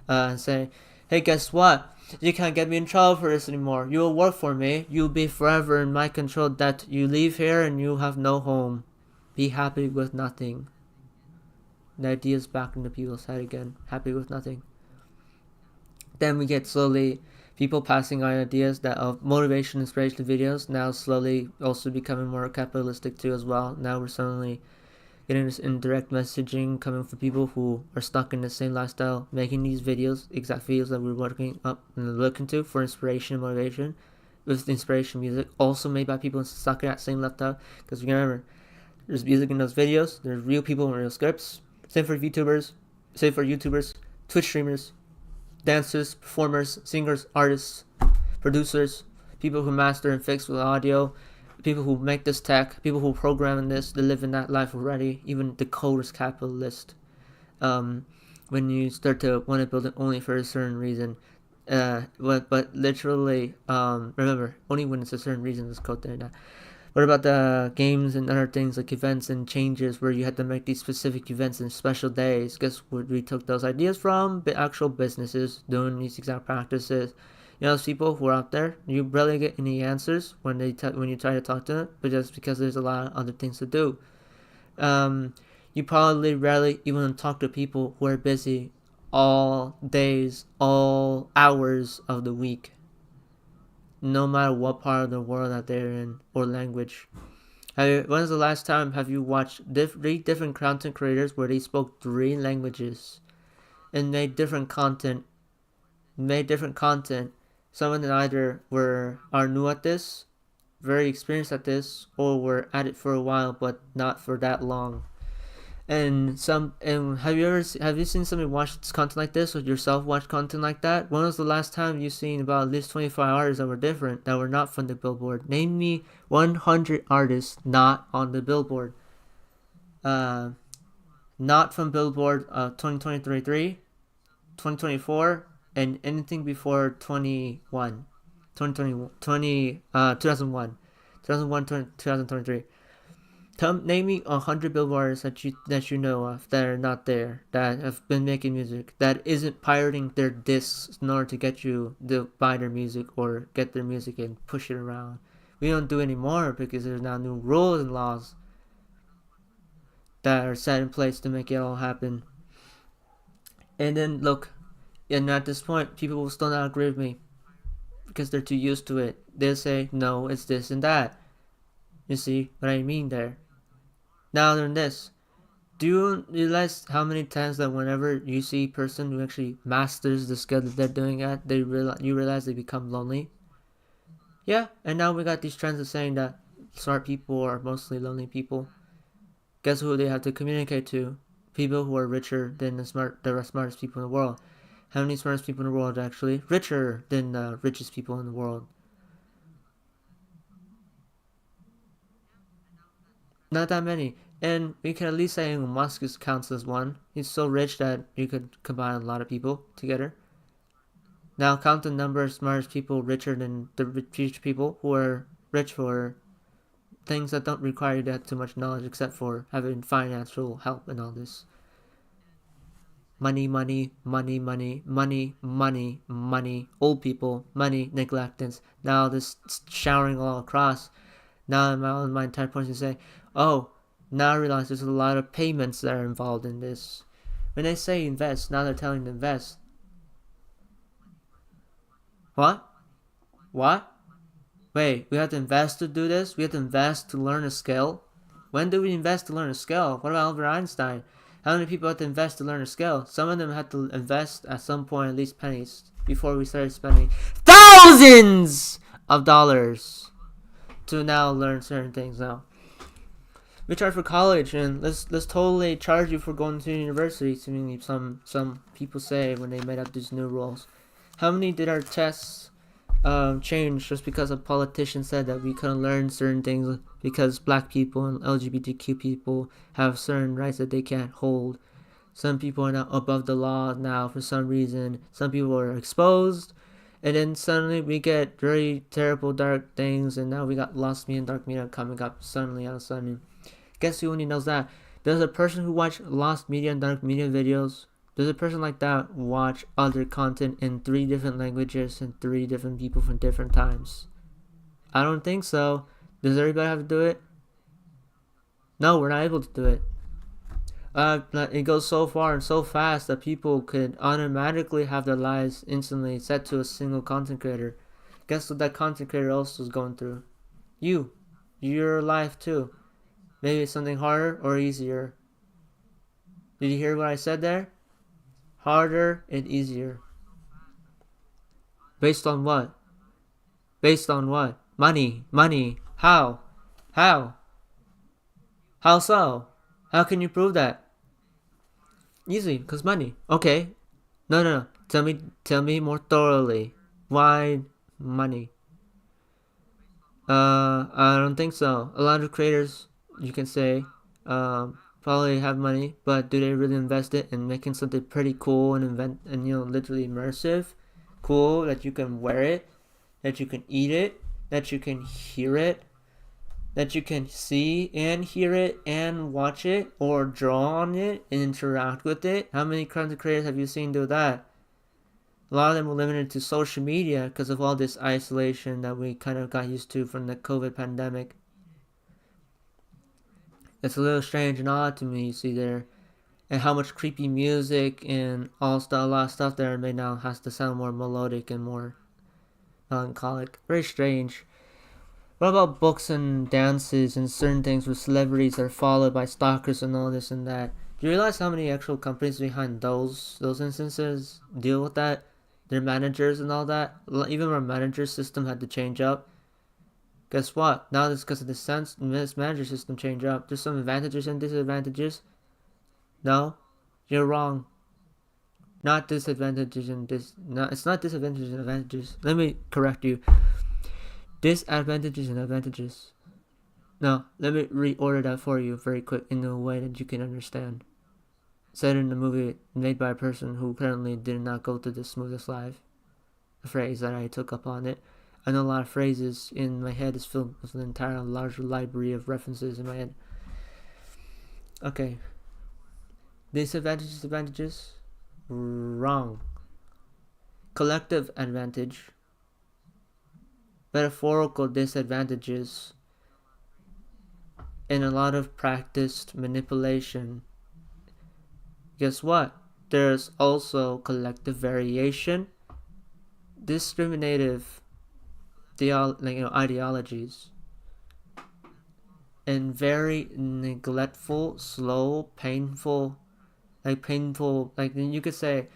Speaker 1: and say, hey, guess what? You can't get me in trouble for this anymore. You will work for me. You'll be forever in my control. That you leave here and you have no home. Be happy with nothing. The idea is back into people's head again. Happy with nothing. Then we get slowly people passing on ideas that of motivation, inspiration videos now slowly also becoming more capitalistic too as well. Now we're suddenly getting this indirect messaging coming from people who are stuck in the same lifestyle, making these videos, exact videos that we're working up and looking to for inspiration and motivation, with inspiration music also made by people stuck in that same lifestyle. Because remember, there's music in those videos, there's real people and real scripts. Same for YouTubers, Twitch streamers, dancers, performers, singers, artists, producers, people who master and fix with audio, people who make this tech, people who program this, they live in that life already. Even the code is capitalist. When you start to want to build it only for a certain reason, but literally, remember, only when it's a certain reason is code there. That. What about the games and other things like events and changes where you had to make these specific events and special days? Guess what we took those ideas from? The actual businesses doing these exact practices. Those people who are out there, you barely get any answers when you try to talk to them, but just because there's a lot of other things to do. You probably rarely even talk to people who are busy all days, all hours of the week, no matter what part of the world that they're in or language. When's the last time have you watched 3 different content creators where they spoke 3 languages and made different content? Some of them either are new at this, very experienced at this or were at it for a while but not for that long. And have you seen somebody watch content like this or yourself watch content like that? When was the last time you seen about at least 25 artists that were different, that were not from the Billboard? Name me 100 artists not on the Billboard. Uh, Not from Billboard 2023, 2024, and anything before 21, 2001, 2023. Name me 100 billboards that you know of that are not there, that have been making music, that isn't pirating their discs in order to get you to buy their music or get their music and push it around. We don't do anymore because there's now new rules and laws that are set in place to make it all happen. And then look, and at this point, people will still not agree with me because they're too used to it. They'll say, no, it's this and that. You see what I mean there? Now learn this. Do you realize how many times that whenever you see a person who actually masters the skill that they're doing at, you realize they become lonely? Yeah, and now we got these trends of saying that smart people are mostly lonely people. Guess who they have to communicate to? People who are richer than the smartest people in the world. How many smartest people in the world are actually richer than the richest people in the world? Not that many. And we can at least say Musk counts as one. He's so rich that you could combine a lot of people together. Now count the number of smartest people richer than the rich people who are rich for things that don't require you to have too much knowledge except for having financial help and all this. Money, money, money, money, money, money, money, old people, money, neglectance. Now this showering all across. Now my entire point is to say, oh, now I realize there's a lot of payments that are involved in this. When they say invest, now they're telling to invest. What? What? Wait, we have to invest to do this? We have to invest to learn a skill? When do we invest to learn a skill? What about Albert Einstein? How many people have to invest to learn a skill? Some of them had to invest at some point at least pennies before we started spending thousands of dollars to now learn certain things now. We charge for college, and let's totally charge you for going to university. Some people say when they made up these new rules. How many did our tests change just because a politician said that we couldn't learn certain things because black people and LGBTQ people have certain rights that they can't hold? Some people are now above the law now for some reason. Some people are exposed. And then suddenly we get very terrible dark things, and now we got Lost Media and Dark Media coming up suddenly all of a sudden. Guess who only knows that? Does a person who watch Lost Media and Dark Media videos, does a person like that watch other content in 3 different languages and 3 different people from different times? I don't think so. Does everybody have to do it? No, we're not able to do it. It goes so far and so fast that people could automatically have their lives instantly set to a single content creator. Guess what that content creator also is going through? Your life too. Maybe it's something harder or easier. Did you hear what I said there? Harder and easier. Based on what? Based on what? Money. How? How so? How can you prove that? Easy, because money. Okay. No. Tell me more thoroughly. Why money? I don't think so. A lot of creators, you can say, probably have money, but do they really invest it in making something pretty cool and literally immersive? Cool, that you can wear it, that you can eat it, that you can hear it, that you can see and hear it and watch it or draw on it and interact with it. How many content creators have you seen do that? A lot of them were limited to social media because of all this isolation that we kind of got used to from the COVID pandemic. It's a little strange and odd to me, you see there. And how much creepy music and a lot of stuff there made now has to sound more melodic and more melancholic. Very strange. What about books and dances and certain things where celebrities are followed by stalkers and all this and that? Do you realize how many actual companies behind those instances deal with that? Their managers and all that? Even our manager system had to change up. Guess what? Now this because of the sense this manager system change up. There's some advantages and disadvantages. No, you're wrong. Not disadvantages and dis. No, it's not disadvantages and advantages. Let me correct you. Disadvantages and advantages. No, let me reorder that for you very quick in a way that you can understand. Said in a movie made by a person who currently did not go through the smoothest life. A phrase that I took up on it. I know a lot of phrases in my head is filled with an entire large library of references in my head. Okay. Disadvantages, advantages? Wrong. Collective advantage. Metaphorical disadvantages. And a lot of practiced manipulation. Guess what? There's also collective variation, discriminative ideologies, and very neglectful, slow, painful, like you could say,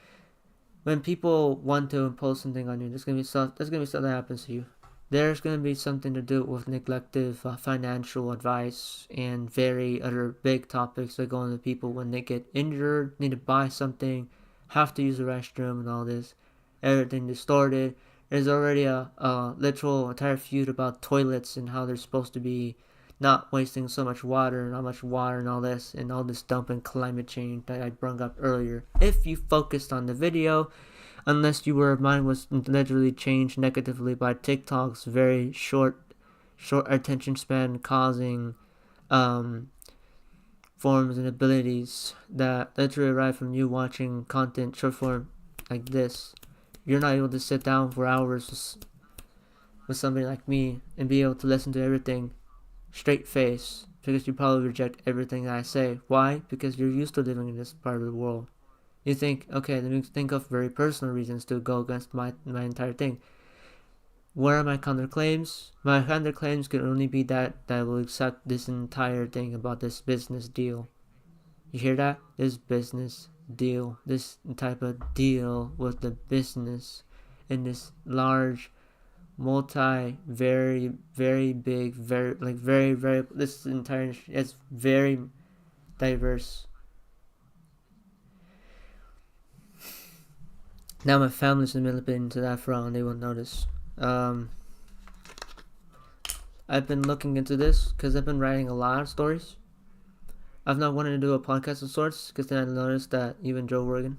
Speaker 1: when people want to impose something on you, there's gonna be stuff that happens to you. There's gonna be something to do with neglective financial advice and very other big topics that go on to people when they get injured, need to buy something, have to use the restroom and all this, everything distorted. There's already a literal entire feud about toilets and how they're supposed to be not wasting so much water and how much water and all this dump and climate change that I brought up earlier. If you focused on the video, unless your mind was literally changed negatively by TikTok's very short attention span, causing forms and abilities that literally arrive from you watching content short form like this. You're not able to sit down for hours with somebody like me and be able to listen to everything straight face, because you probably reject everything that I say. Why? Because you're used to living in this part of the world. You think, okay, let me think of very personal reasons to go against my entire thing. Where are my counterclaims? My counterclaims could only be that I will accept this entire thing about this business deal. You hear that? This business deal. This type of deal with the business in this large, very, very big, this entire, it's very diverse. Now my family's in the middle of into that front and they won't notice. I've been looking into this because I've been writing a lot of stories. I've not wanted to do a podcast of sorts because then I noticed that even Joe Rogan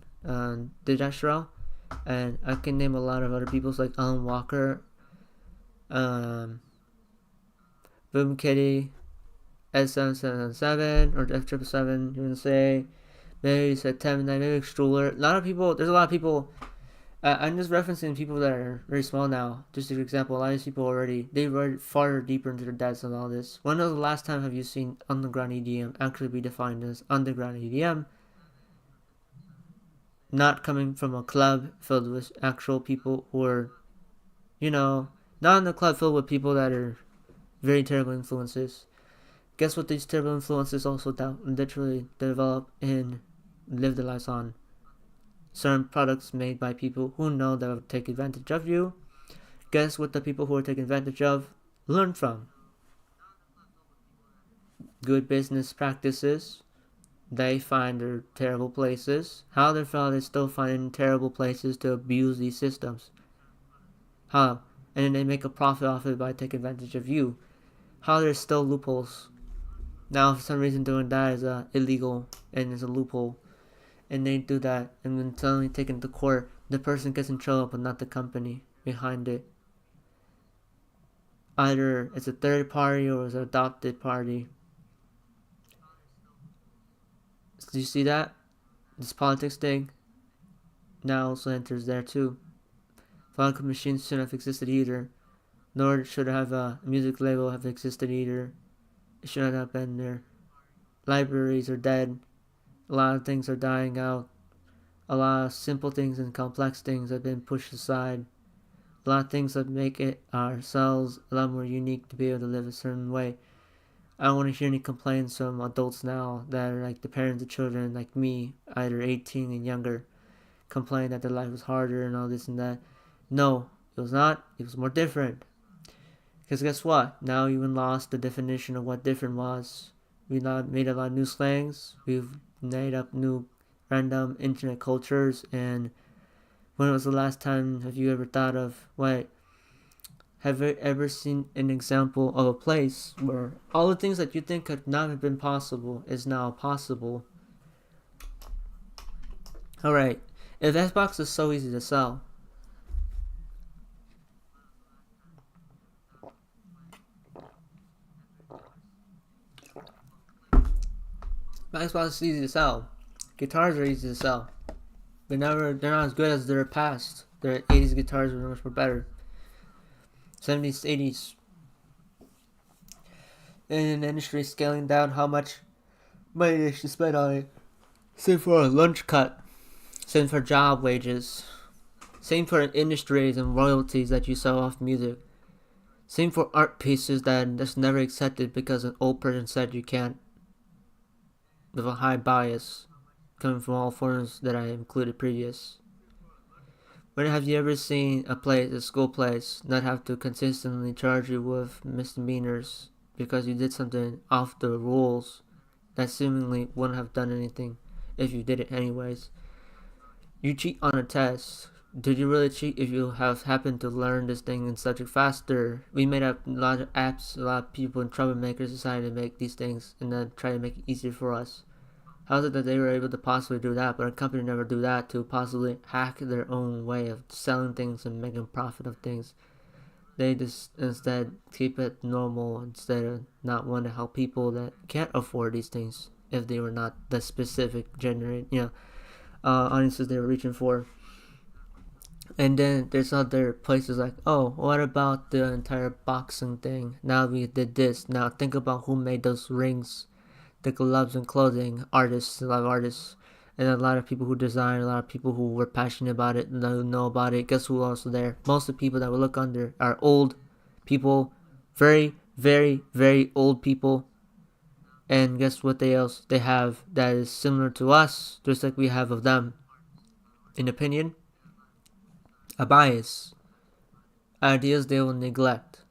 Speaker 1: did that show, and I can name a lot of other people like Alan Walker, Boom Kitty, S777 or F777. You want to say maybe September, maybe Struler. There's a lot of people. I'm just referencing people that are very small now. Just an example, a lot of these people they were far deeper into their depths and all this. When was the last time have you seen underground EDM actually be defined as underground EDM? Not coming from a club filled with actual people who are, not in a club filled with people that are very terrible influences. Guess what these terrible influences also literally develop and live their lives on? Certain products made by people who know that will take advantage of you. Guess what the people who are taking advantage of learn from? Good business practices. They find their terrible places. How they're still finding terrible places to abuse these systems. How? And then they make a profit off it by taking advantage of you. How there's still loopholes. Now for some reason doing that is illegal and it's a loophole. And they do that, and then suddenly taken to court, the person gets in trouble, but not the company behind it. Either it's a third party or it's an adopted party. So do you see that? This politics thing now also enters there too. Vodka machines shouldn't have existed either, nor should have a music label have existed either. It shouldn't have been there. Libraries are dead. A lot of things are dying out. A lot of simple things and complex things have been pushed aside. A lot of things that make it ourselves a lot more unique to be able to live a certain way. I don't want to hear any complaints from adults now that are like the parents of children like me, either 18 and younger, complain that their life was harder and all this and that. No, it was not. It was more different. Because guess what? Now you even lost the definition of what different was. We not made a lot of new slangs. We've made up new random internet cultures. And when was the last time have you ever thought of, wait, have you ever seen an example of a place where all the things that you think could not have been possible is now possible? Alright, if Xbox is so easy to sell, Xbox is easy to sell. Guitars are easy to sell. They're not as good as their past. Their 80s guitars were much more better. 70s, 80s. In an industry scaling down how much money they should spend on it. Same for a lunch cut. Same for job wages. Same for industries and royalties that you sell off music. Same for art pieces that just never accepted because an old person said you can't. With a high bias coming from all forms that I included previous. When have you ever seen a school place, not have to consistently charge you with misdemeanors because you did something off the rules that seemingly wouldn't have done anything if you did it anyways? You cheat on a test. Did you really cheat if you have happened to learn this thing in subject faster? We made up a lot of apps, a lot of people in troublemakers decided to make these things and then try to make it easier for us. How is it that they were able to possibly do that, but a company never do that to possibly hack their own way of selling things and making profit of things? They just instead keep it normal instead of not want to help people that can't afford these things if they were not the specific audiences they were reaching for. And then there's other places like, oh, what about the entire boxing thing? Now we did this. Now think about who made those rings, the gloves and clothing, artists, a lot of artists, and a lot of people who design, a lot of people who were passionate about it, know about it. Guess who also there? Most of the people that we look under are old people, very, very, very old people. And guess what they have that is similar to us, just like we have of them? An opinion, a bias, ideas they will neglect,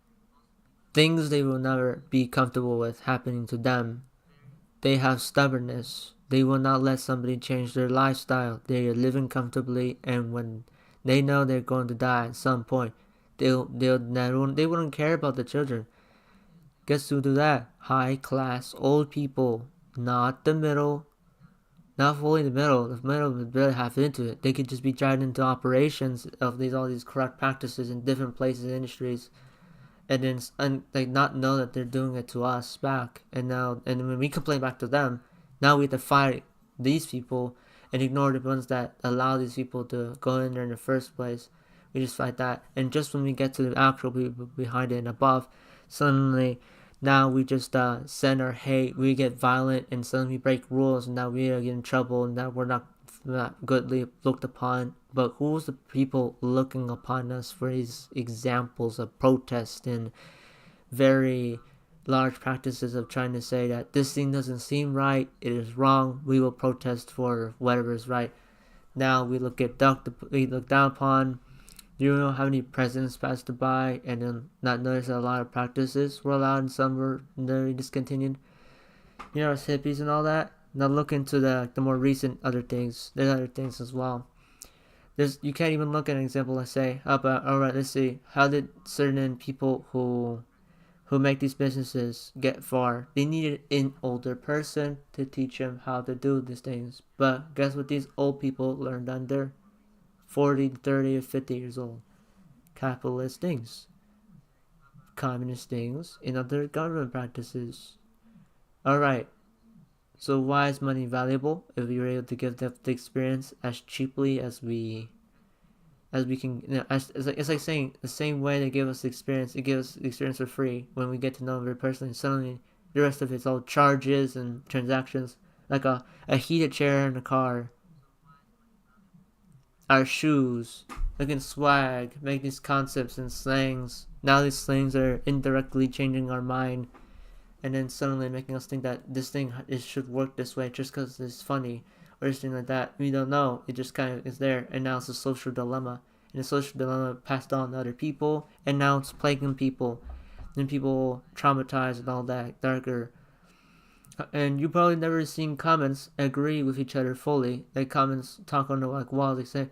Speaker 1: things they will never be comfortable with happening to them. They have stubbornness. They will not let somebody change their lifestyle. They are living comfortably, and when they know they're going to die at some point, they wouldn't care about the children. Guess who do that? High class old people, not the middle, not fully the middle. The middle would barely have into it. They could just be dragged into operations of all these corrupt practices in different places and industries, and then not know that they're doing it to us back. And when we complain back to them, now we have to fight these people and ignore the ones that allow these people to go in there in the first place. We just fight that, and just when we get to the actual people behind it and above, suddenly now we just send our hate. We get violent, and suddenly we break rules, and now we get in trouble, and now we're not goodly looked upon. But who's the people looking upon us for these examples of protest and very large practices of trying to say that this thing doesn't seem right, it is wrong, we will protest for whatever is right? Now we look down upon. Do you know how many presidents passed by and then not notice that a lot of practices were allowed and some were discontinued? You know, as hippies and all that. Now look into the more recent other things. There's other things as well. You can't even look at an example and say, alright, let's see, how did certain people who make these businesses get far? They needed an older person to teach them how to do these things. But guess what these old people learned under? 40, 30, or 50 years old. Capitalist things. Communist things and other government practices. Alright, so why is money valuable if we were able to give them the experience as cheaply as we can? It's like saying the same way they give us the experience, it gives us the experience for free when we get to know them very personally. Suddenly, the rest of it's all charges and transactions, like a heated chair in a car. Our shoes, looking swag, make these concepts and slangs. Now these slangs are indirectly changing our mind, and then suddenly making us think that this thing should work this way just because it's funny or something like that. We don't know. It just kind of is there, and now it's a social dilemma. And the social dilemma passed on to other people, and now it's plaguing people. and people traumatized and all that darker. And you probably never seen comments agree with each other fully. Like comments talk on the like wall. They say,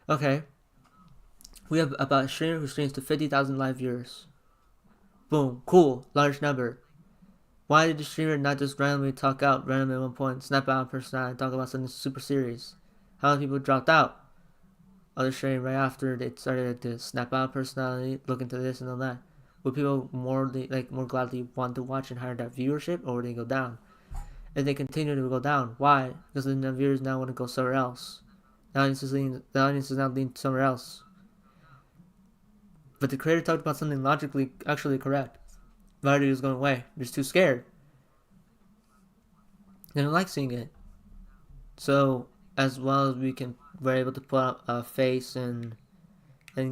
Speaker 1: okay, we have about a streamer who streams to 50,000 live viewers. Boom, cool, large number. Why did the streamer not just randomly talk out randomly at one point, snap out a personality, and talk about something super serious? How many people dropped out? Other streaming right after they started to snap out personality, look into this and all that. Would people more gladly want to watch and higher that viewership, or would they go down? If they continue to go down, why? Because then the viewers now want to go somewhere else. The audience is now leaning somewhere else. But the creator talked about something logically actually correct. Variety is going away. They're just too scared. They don't like seeing it. So as well as we're able to put up a face and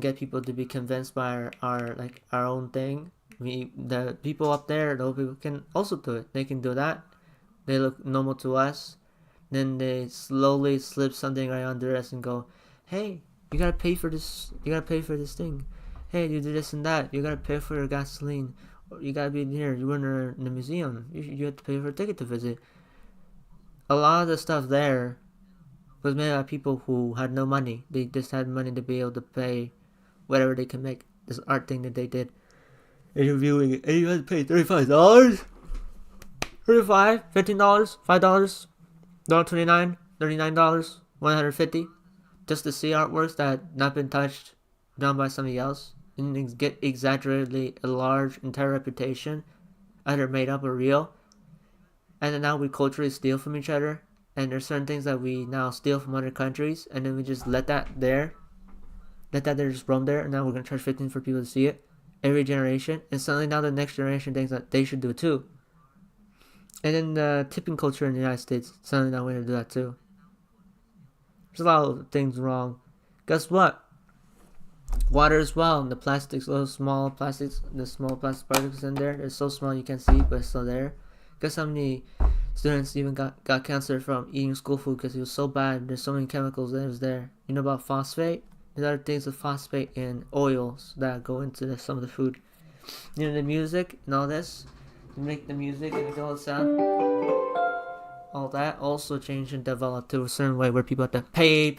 Speaker 1: get people to be convinced by our own thing. The people up there, those people can also do it. They can do that. They look normal to us. Then they slowly slip something right under us and go, "Hey, you gotta pay for this. You gotta pay for this thing. Hey, you do this and that. You gotta pay for your gasoline. You gotta be here. You were in the museum. You have to pay for a ticket to visit." A lot of the stuff there was made by people who had no money. They just had money to be able to pay whatever they can make. This art thing that they did. And you're viewing it, and you had to pay $35? $35? $15? $5? $1.29? $39? $150? Just to see artworks that not been touched, done by somebody else, and get exaggeratedly a large entire reputation, either made up or real. And then now we culturally steal from each other, and there's certain things that we now steal from other countries, and then we just let that there just roam there, and now we're gonna charge 15 for people to see it every generation, and suddenly now the next generation thinks that they should do it too. And then the tipping culture in the United States, suddenly now we're gonna do that too. There's a lot of things wrong. Guess what? Water as well, and the plastics, the small plastic particles in there, they're so small you can't see, but it's still there. Guess how many students even got cancer from eating school food because it was so bad. There's so many chemicals that was there. You know about phosphate? There's other things with phosphate and oils that go into some of the food. You know, the music and all this, to make the music and all the sound, all that also changed and developed to a certain way where people have to pay.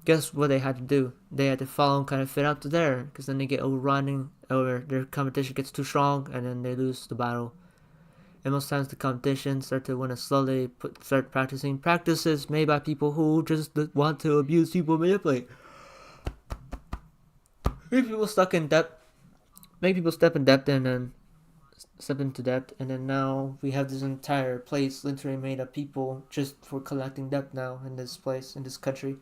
Speaker 1: Guess what they had to do? They had to follow and kind of fit up to there, because then they get overrunning, or their competition gets too strong, and then they lose the battle. And most times the competition start to want to slowly start practicing practices made by people who just want to abuse people and manipulate. Make people stuck in debt. Make people step in depth and then step into debt, and then now we have this entire place literally made of people just for collecting debt now in this place, in this country.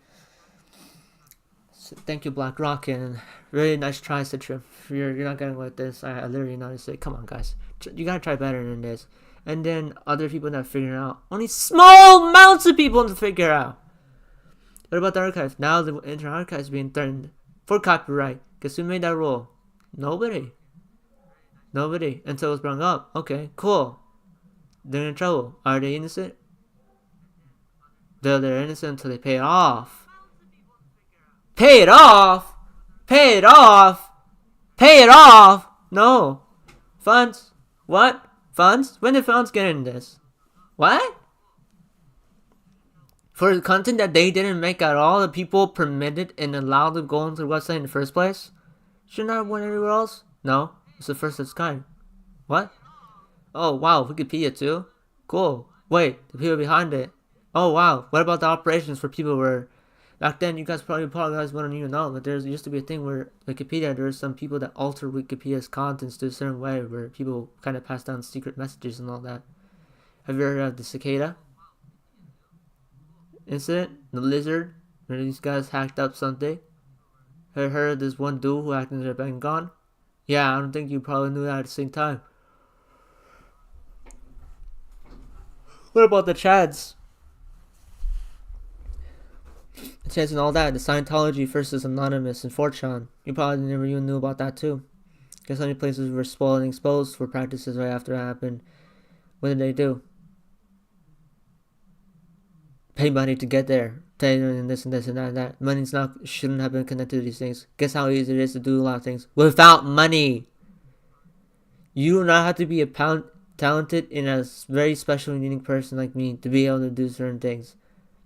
Speaker 1: So thank you, BlackRock, and really nice try, Citrum. You're not getting with this. I literally noticed it. Come on, guys. You gotta try better than this. And then other people that figure it out. Only small amounts of people to figure out. What about the archives? Now the internet archive is being threatened for copyright. Guess who made that rule? Nobody. Until it was brought up. Okay, cool. They're in trouble. Are they innocent? They're innocent until they pay it off. Pay it off? No. Funds? What? Funds? When did funds get in this? What? For the content that they didn't make at all, the people permitted and allowed to go onto the website in the first place? Shouldn't that have went anywhere else? No. It's the first of its kind. What? Oh, wow. Wikipedia too? Cool. Wait, the people behind it. Oh, wow. What about the operations for people where... Back then, you guys probably wouldn't even know, but there used to be a thing where Wikipedia, there were some people that alter Wikipedia's contents to a certain way, where people kind of pass down secret messages and all that. Have you heard of the cicada incident? The lizard, where these guys hacked up something? Have you heard of this one dude who hacked into their bank gone? Yeah, I don't think you probably knew that at the same time. What about the Chads? The Chads and all that, the Scientology versus Anonymous and 4chan. You probably never even knew about that too. Guess how many places were spoiled and exposed for practices right after it happened? What did they do? Pay money to get there. tailoring and this and this and that and that. Money's not shouldn't have been connected to these things. Guess how easy it is to do a lot of things without money. You do not have to be a talented and a very special and unique person like me to be able to do certain things.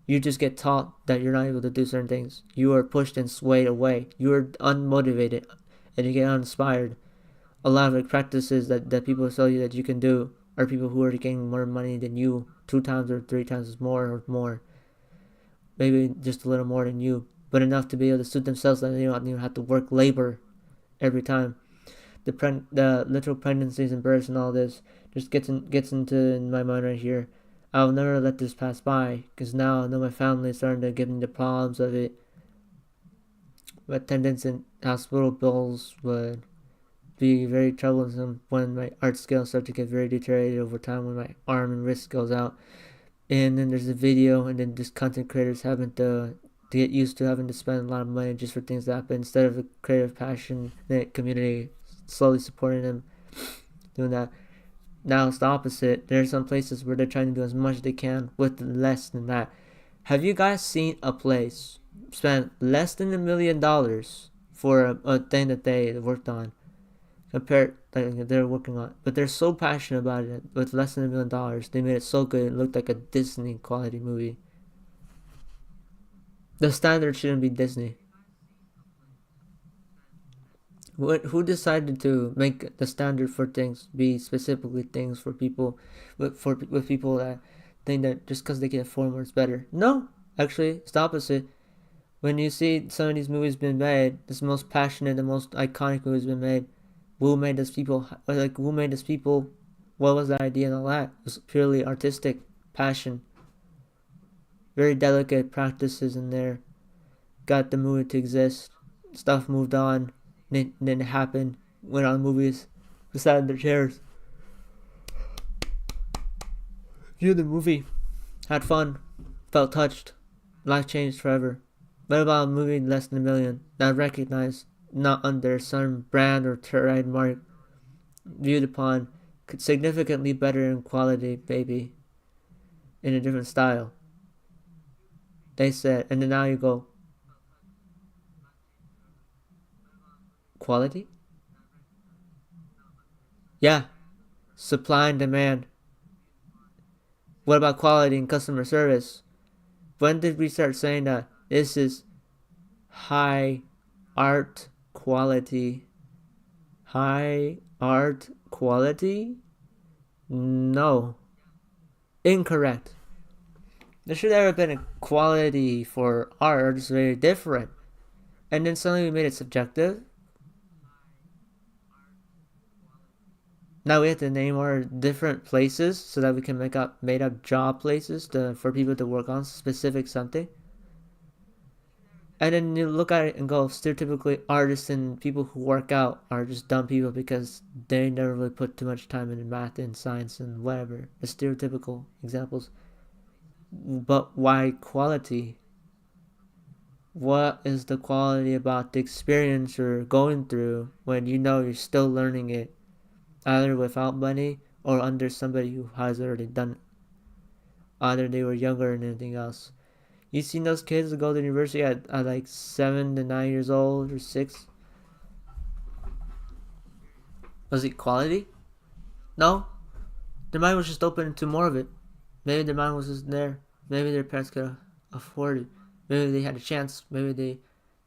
Speaker 1: You just get taught that you're not able to do certain things. You are pushed and swayed away. You are unmotivated and you get uninspired. A lot of the practices that people tell you that you can do are people who are getting more money than you, 2 times or 3 times more or more. Maybe just a little more than you, but enough to be able to suit themselves that they don't even have to work labor every time. The literal pregnancies and births and all this just gets into my mind right here. I'll never let this pass by because now I know my family is starting to give me the problems of it. Attendance and hospital bills would be very troublesome when my art skills start to get very deteriorated over time when my arm and wrist goes out. And then there's a video, and then just content creators having to get used to having to spend a lot of money just for things that happen instead of a creative passion community slowly supporting them doing that. Now it's the opposite. There are some places where they're trying to do as much as they can with less than that. Have you guys seen a place spend less than $1 million for a thing that they worked on? Compared, like they're working on, but they're so passionate about it. With less than $1 million, they made it so good it looked like a Disney quality movie. The standard shouldn't be Disney. Who decided to make the standard for things be specifically things for people, with people that think that just because they can afford more it's better? No, actually, it's the opposite. When you see some of these movies being made, this most passionate, the most iconic movies been made. Who made this people? Like who made this people? What was the idea and all that? It was purely artistic passion. Very delicate practices in there. Got the movie to exist. Stuff moved on. Then it happened. Went on movies. Sat in their chairs. Viewed the movie. Had fun. Felt touched. Life changed forever. What about a movie less than $1 million? Not recognized. Not under some brand or trademark. Viewed upon. Significantly better in quality, baby. In a different style. They said. And then now you go. Quality? Yeah. Supply and demand. What about quality and customer service? When did we start saying that this is high art quality? High art quality? No. Incorrect. There should have been a quality for art. It's very different. And then suddenly we made it subjective. Now we have to name our different places so that we can make up made up job places for people to work on specific something. And then you look at it and go, stereotypically artists and people who work out are just dumb people because they never really put too much time into math and science and whatever. The stereotypical examples. But why quality? What is the quality about the experience you're going through when you know you're still learning it? Either without money or under somebody who has already done it. Either they were younger than anything else. You seen those kids that go to university at like 7 to 9 years old or 6? Was it quality? No. Their mind was just open to more of it. Maybe their mind was just there. Maybe their parents could afford it. Maybe they had a chance. Maybe the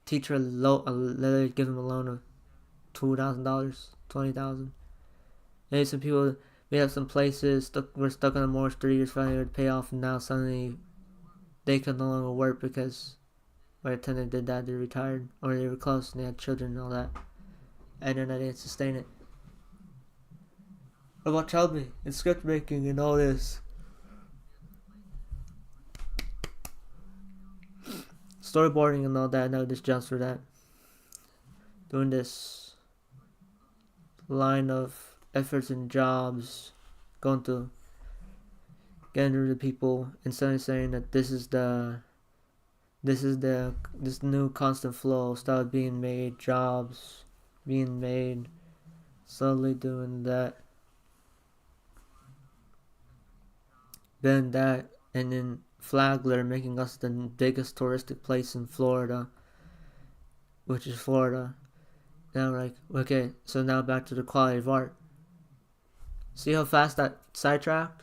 Speaker 1: teacher literally give them a loan of $2,000, $20,000. Maybe some people, we have some places were stuck on the mortgage 3 years finally would pay off, and now suddenly they could no longer work because by the time they did that, they retired or they were close and they had children and all that, and then they didn't sustain it. What about child me and script making and all this? Storyboarding and all that. Now just jumps for that. Doing this line of efforts and jobs, going to getting rid of people instead of saying that this new constant flow started being made, jobs being made, slowly doing that, then that, and then Flagler making us the biggest touristic place in Florida, which is Florida. Now, like, okay, so now back to the quality of art. See how fast that sidetracked?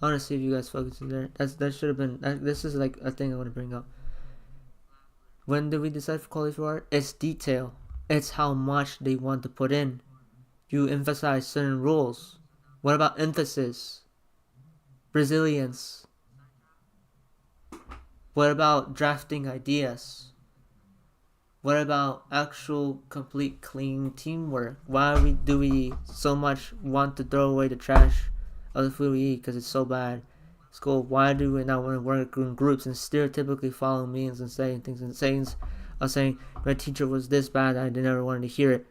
Speaker 1: I want to see if you guys focus in there. That should have been. This is like a thing I want to bring up. When did we decide for quality of art? It's detail. It's how much they want to put in. You emphasize certain rules. What about emphasis? Resilience. What about drafting ideas? What about actual complete clean teamwork? Why do we so much want to throw away the trash of the food we eat because it's so bad? School. Why do we not want to work in groups and stereotypically follow means and saying things and sayings of saying my teacher was this bad I never wanted to hear it?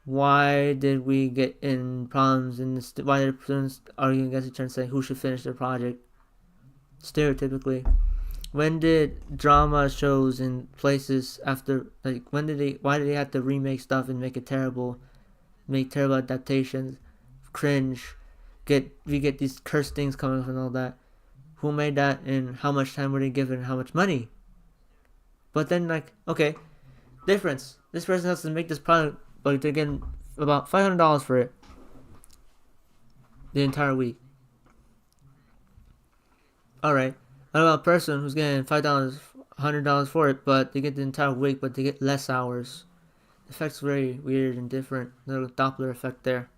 Speaker 1: Why did we get in problems in this? Why did students arguing against each other and saying who should finish their project? Stereotypically. When did drama shows in places after why did they have to remake stuff and make it terrible, make terrible adaptations, cringe, we get these cursed things coming from all that? Who made that and how much time were they given and how much money? But then okay, difference. This person has to make this product, but they're getting about $500 for it the entire week. Alright. What about a person who's getting $5, $100 for it, but they get the entire week, but they get less hours? The effect's very weird and different. Little Doppler effect there.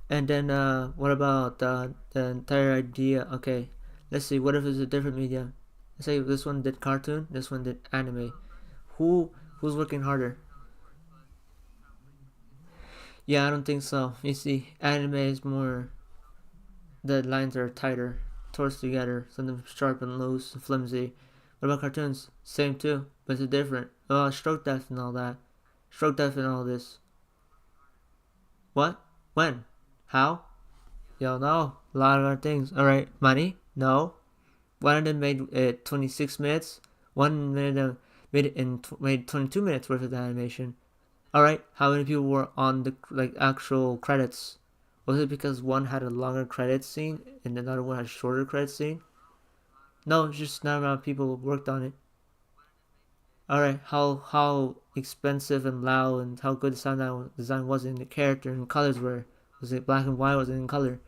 Speaker 1: And then what about the entire idea? Okay, let's see. What if it's a different medium? Let's say this one did cartoon, this one did anime. Who's working harder? Yeah, I don't think so. You see, anime is more. The lines are tighter, towards together, something sharp and loose and flimsy. What about cartoons? Same too, but it's different. Oh, stroke depth and all that. Stroke depth and all this. What? When? How? Y'all know. A lot of other things. Alright, money? No. One of them made it 26 minutes. One minute made 22 minutes worth of the animation. Alright, how many people were on the actual credits? Was it because one had a longer credit scene and another one had a shorter credit scene? No, it's just not enough people worked on it. Alright, how expensive and loud and how good the sound design was in the character and colors were. Was it black and white? Was it in color?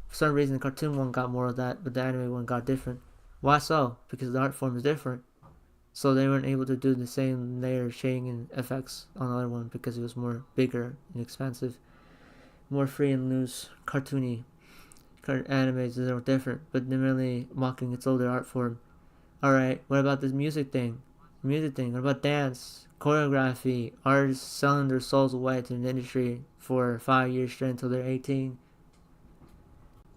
Speaker 1: For some reason, the cartoon one got more of that, but the anime one got different. Why so? Because the art form is different. So they weren't able to do the same layer shading and effects on the other one because it was more bigger and expansive. More free and loose, cartoony. Animes are different, but they're really mocking its older art form. Alright, what about this music thing? What about dance? Choreography? Artists selling their souls away to the industry for 5 years straight until they're 18.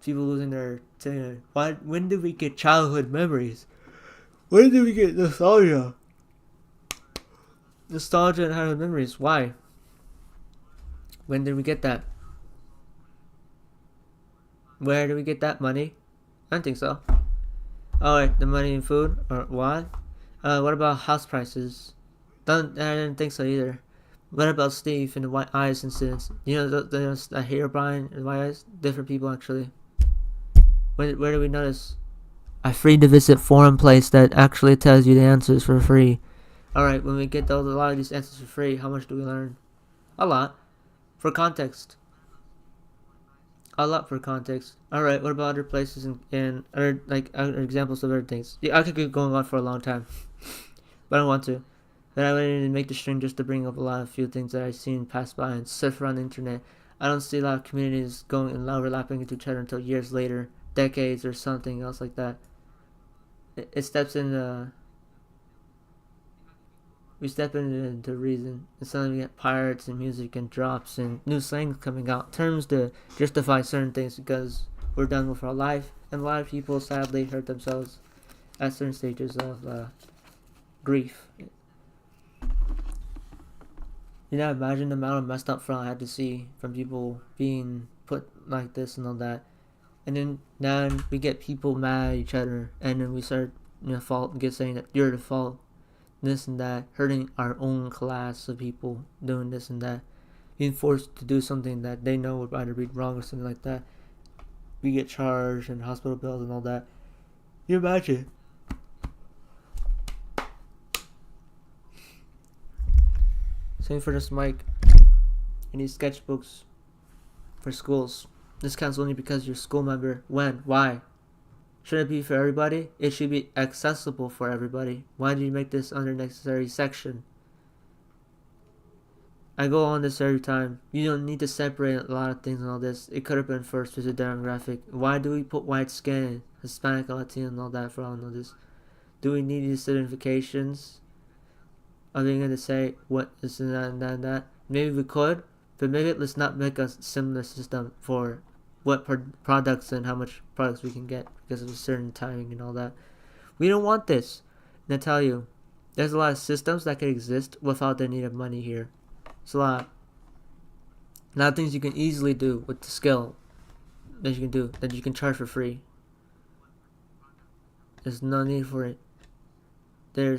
Speaker 1: People losing their tenure. When did we get childhood memories? When did we get nostalgia? Nostalgia and childhood memories. Why? When did we get that? Where did we get that money? I don't think so. Alright, the money and food? Or what? What about house prices? I didn't think so either. What about Steve and the white eyes incidents? You know, the hair Brian and white eyes? Different people actually. Where do we notice? I free to visit forum place that actually tells you the answers for free. Alright, when we get a lot of these answers for free, how much do we learn? A lot. For context. A lot for context. Alright, what about other places and other examples of other things? Yeah, I could keep going on for a long time. But I don't want to. But I wanted to make the string just to bring up a few things that I've seen pass by and surf around the internet. I don't see a lot of communities going and overlapping into each other until years later, decades or something else like that. It steps in we step into reason, and suddenly we get pirates and music and drops and new slang coming out, terms to justify certain things because we're done with our life, and a lot of people sadly hurt themselves at certain stages of grief. You know, imagine the amount of messed up front I had to see from people being put like this and all that. And then we get people mad at each other, and then we start saying that you're the fault, this and that, hurting our own class of people, doing this and that, being forced to do something that they know would either be wrong or something like that. We get charged and hospital bills and all that. You imagine Same for this mic. You need sketchbooks for schools. This counts only because you're a school member. When? Why? Should it be for everybody? It should be accessible for everybody. Why do you make this unnecessary section? I go on this every time. You don't need to separate a lot of things and all this. It could have been for a specific demographic. Why do we put white skin, Hispanic, Latino, and all that for all of this? Do we need these certifications? Are they going to say what is that and that and that? Maybe we could, but maybe let's not make a similar system for what products and how much products we can get because of a certain timing and all that. We don't want this. And I tell you, there's a lot of systems that could exist without the need of money here. It's a lot of things you can easily do with the skill that you can do, that you can charge for free. There's no need for it. There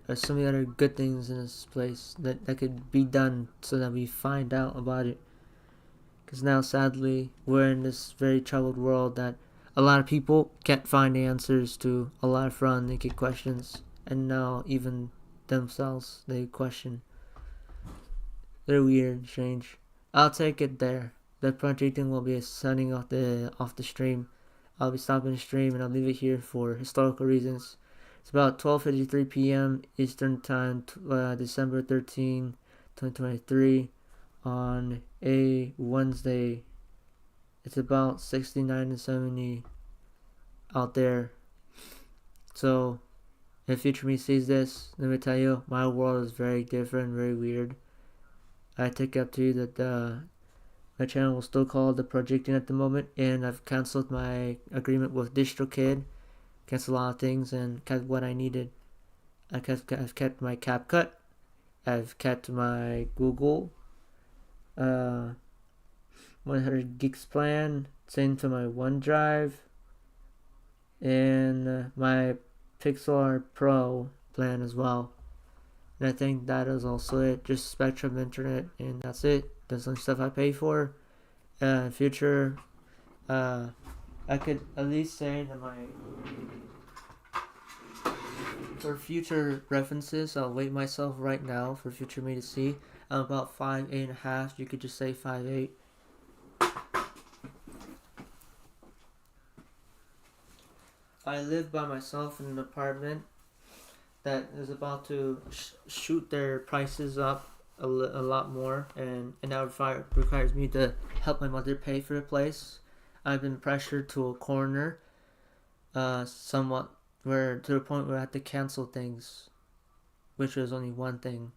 Speaker 1: are so many other good things in this place that could be done so that we find out about it. Because now, sadly, we're in this very troubled world that a lot of people can't find answers to a lot of front naked questions. And now, even themselves, they question. They're weird and strange. I'll take it there. The Projecttian will be signing off the stream. I'll be stopping the stream and I'll leave it here for historical reasons. It's about 12:53 p.m. Eastern Time, December 13, 2023, on a Wednesday. It's about 69 to 70 out there. So, if future me sees this, let me tell you, my world is very different, very weird. I take up to you that my channel will still call the Projecttian at the moment, and I've cancelled my agreement with DistroKid, canceled a lot of things, and kept what I needed. I've kept my CapCut, I've kept my Google 100 gigs plan, same to my OneDrive, and my Pixar Pro plan as well. And I think that is also it. Just Spectrum Internet, and that's it. That's the stuff I pay for. In future, I could at least say that for future references, I'll weight myself right now for future me to see. I'm about 5'8.5". You could just say 5'8". I live by myself in an apartment that is about to shoot their prices up a lot more, and that requires me to help my mother pay for the place. I've been pressured to a corner, somewhat, where to the point where I had to cancel things, which was only one thing.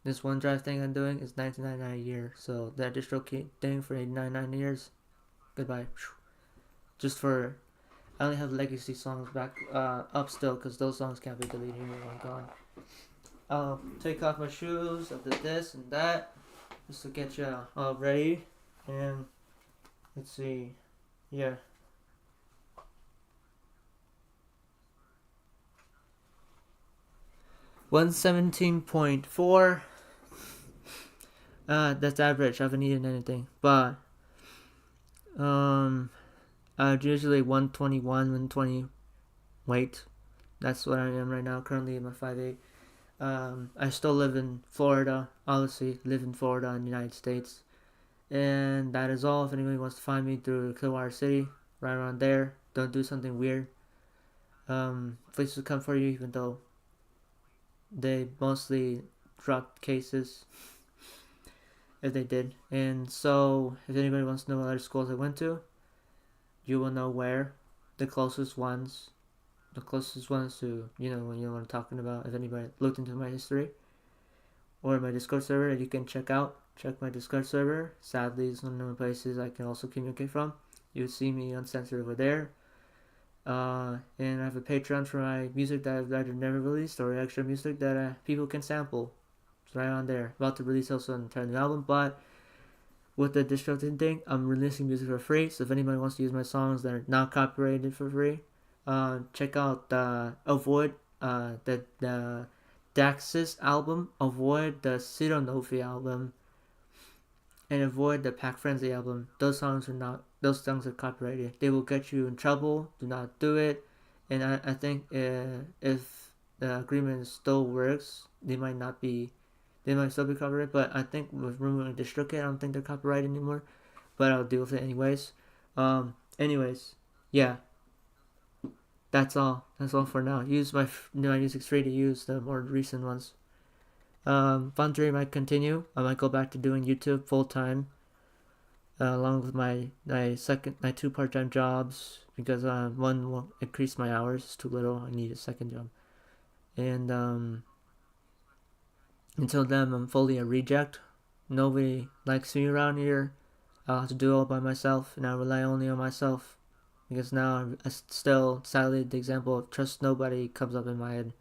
Speaker 1: This OneDrive thing I'm doing is $19.99 a year, so that DistroKid thing for $89.99 years, goodbye. Just for, I only have legacy songs back up still, because those songs can't be deleted anymore. I'm gone. I'll take off my shoes, I'll do this and that, just to get you all ready. And let's see, yeah. $117.4. That's average. I haven't eaten anything, but usually 121, 120 weight. That's what I am right now. Currently, I'm at 5'8". I still live in Florida. Obviously, live in Florida in the United States. And that is all. If anybody wants to find me through Clearwater City, right around there, don't do something weird. Police will come for you, even though they mostly dropped cases, if they did. And so, if anybody wants to know what other schools I went to, you will know where. The closest ones to, when you know what I'm talking about. If anybody looked into my history or my Discord server that you can check my Discord server. Sadly, it's one of the places I can also communicate from. You'll see me uncensored over there. And I have a Patreon for my music that I've either never released or extra music that people can sample. It's right on there. About to release also an entire new album, but with the DistroKid thing, I'm releasing music for free. So if anybody wants to use my songs that are not copyrighted for free, check out Avoid the Daxis album, Avoid the Sironofi album, and Avoid the Pack Frenzy album. Those songs are copyrighted. They will get you in trouble. Do not do it. And I think if the agreement still works, they might not be they might still be copyrighted, but I think with removing DistroKid, I don't think they're copyrighted anymore. But I'll deal with it anyways. Anyways, yeah, that's all. That's all for now. Use my music's free to use the more recent ones. Fun 3 might continue. I might go back to doing YouTube full time, along with my 2 part-time jobs, because one will increase my hours. It's too little. I need a second job. And until then, I'm fully a reject. Nobody likes me around here. I'll have to do it all by myself, and I rely only on myself. Because now I still, sadly, the example of trust nobody comes up in my head.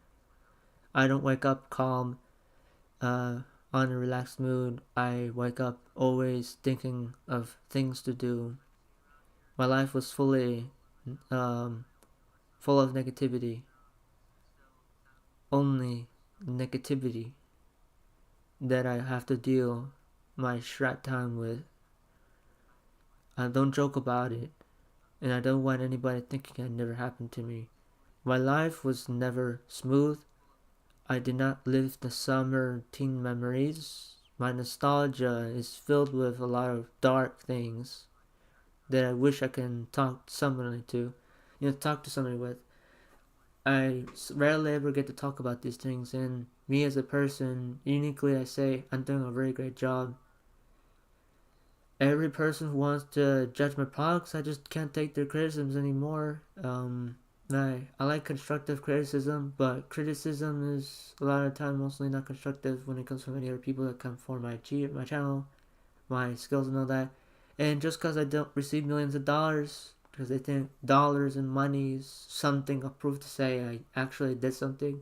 Speaker 1: I don't wake up calm, on a relaxed mood. I wake up always thinking of things to do. My life was fully full of negativity. Only negativity that I have to deal my shred time with. I don't joke about it, and I don't want anybody thinking it never happened to me. My life was never smooth. I did not live the summer teen memories. My nostalgia is filled with a lot of dark things that I wish I can talk to somebody with. I rarely ever get to talk about these things, and me as a person, uniquely I say I'm doing a very great job. Every person who wants to judge my products, I just can't take their criticisms anymore. I like constructive criticism, but criticism is a lot of the time mostly not constructive when it comes from any other people that come for my channel, my skills and all that. And just because I don't receive millions of dollars, because they think dollars and money is something a proof to say I actually did something,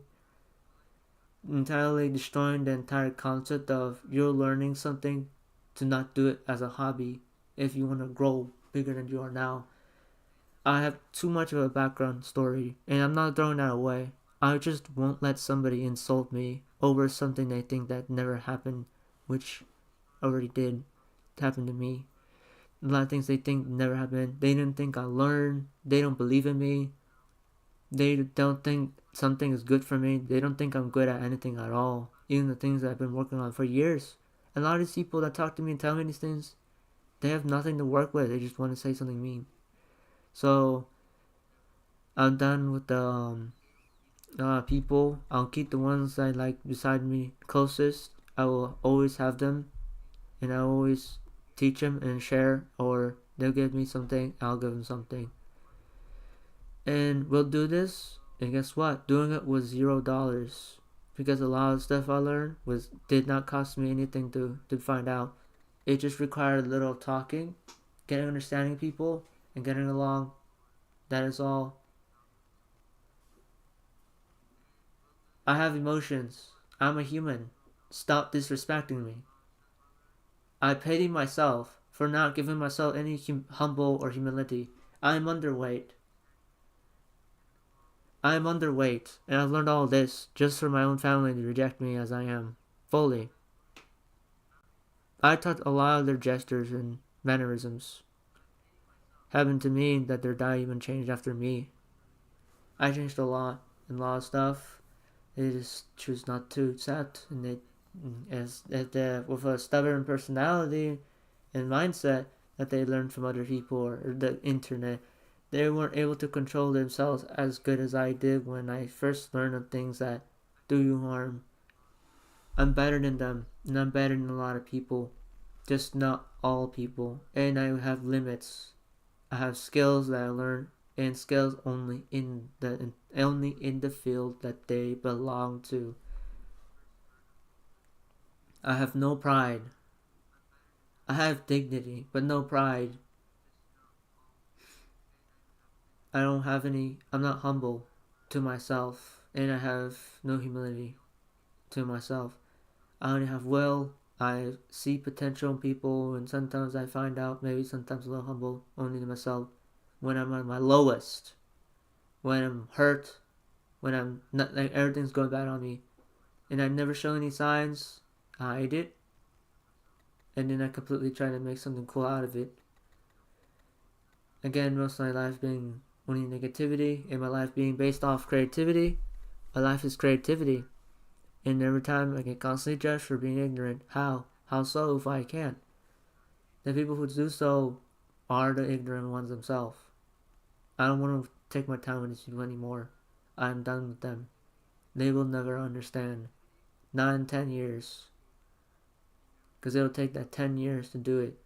Speaker 1: entirely destroying the entire concept of you're learning something to not do it as a hobby if you want to grow bigger than you are now. I have too much of a background story, and I'm not throwing that away. I just won't let somebody insult me over something they think that never happened, which already did happen to me. A lot of things they think never happened. They didn't think I learned. They don't believe in me. They don't think something is good for me. They don't think I'm good at anything at all. Even the things that I've been working on for years. A lot of these people that talk to me and tell me these things, they have nothing to work with. They just want to say something mean. So I'm done with the people. I'll keep the ones I like beside me closest. I will always have them, and I always teach them and share, or they'll give me something, I'll give them something. And we'll do this, and guess what? Doing it was $0, because a lot of stuff I learned did not cost me anything to find out. It just required a little talking, getting understanding people, and getting along. That is all. I have emotions. I'm a human. Stop disrespecting me. I pity myself for not giving myself any humble or humility. I am underweight. And I've learned all this just for my own family to reject me as I am, fully. I taught a lot of their gestures and mannerisms. Happened to me that their diet even changed after me. I changed a lot of stuff. They just choose not to accept, and with a stubborn personality and mindset that they learned from other people or the internet, they weren't able to control themselves as good as I did when I first learned of things that do you harm. I'm better than them, and I'm better than a lot of people, just not all people, and I have limits. I have skills that I learned, and skills only in the field that they belong to. I have no pride. I have dignity, but no pride. I'm not humble to myself, and I have no humility to myself. I only have will. I see potential in people, and sometimes I find out, maybe sometimes a little humble, only to myself, when I'm at my lowest, when I'm hurt, when I'm not, like, everything's going bad on me, and I never show any signs. I hide it, and then I completely try to make something cool out of it. Again, most of my life being only negativity, and my life being based off creativity. My life is creativity. And every time I get constantly judged for being ignorant. How? How so if I can't? The people who do so are the ignorant ones themselves. I don't want to take my time with these people anymore. I'm done with them. They will never understand. Not in 10 years. Because it'll take that 10 years to do it.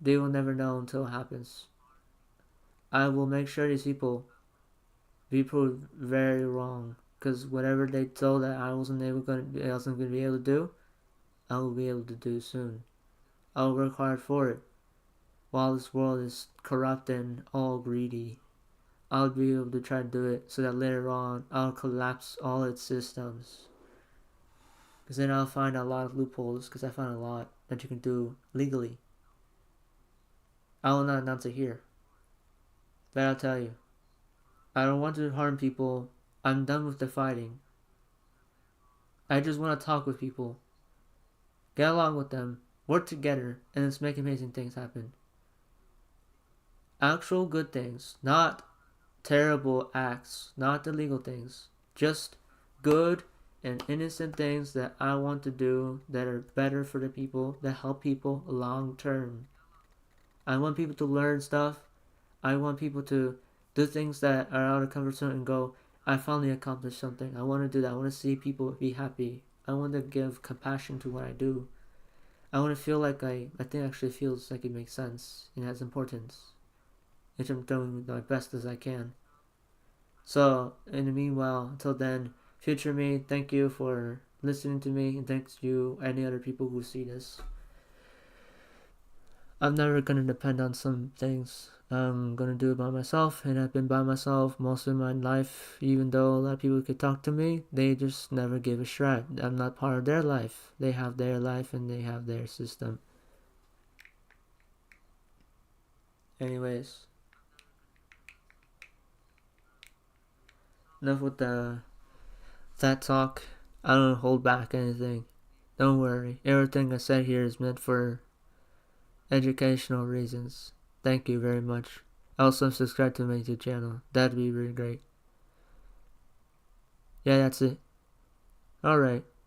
Speaker 1: They will never know until it happens. I will make sure these people be proved very wrong. Because whatever they told that I wasn't going to be able to do, I will be able to do soon. I'll work hard for it. While this world is corrupt and all greedy, I'll be able to try to do it so that later on I'll collapse all its systems. Because then I'll find a lot of loopholes, because I found a lot that you can do legally. I will not announce it here, but I'll tell you. I don't want to harm people. I'm done with the fighting. I just want to talk with people, get along with them, work together, and let's make amazing things happen. Actual good things, not terrible acts, not illegal things. Just good and innocent things that I want to do that are better for the people, that help people long term. I want people to learn stuff. I want people to do things that are out of comfort zone and go, I finally accomplished something. I want to do that. I want to see people be happy. I want to give compassion to what I do. I want to feel like I think actually feels like it makes sense and has importance. Which I'm doing my best as I can. So, in the meanwhile, until then, future me, thank you for listening to me, and thanks to you, any other people who see this. I'm never gonna depend on some things. I'm gonna do it by myself, and I've been by myself most of my life. Even though a lot of people could talk to me, they just never give a shred. I'm not part of their life. They have their life and they have their system. Anyways, enough with that talk. I don't hold back anything. Don't worry. Everything I said here is meant for educational reasons. Thank you very much. Also, subscribe to my YouTube channel. That'd be really great. Yeah, that's it. Alright.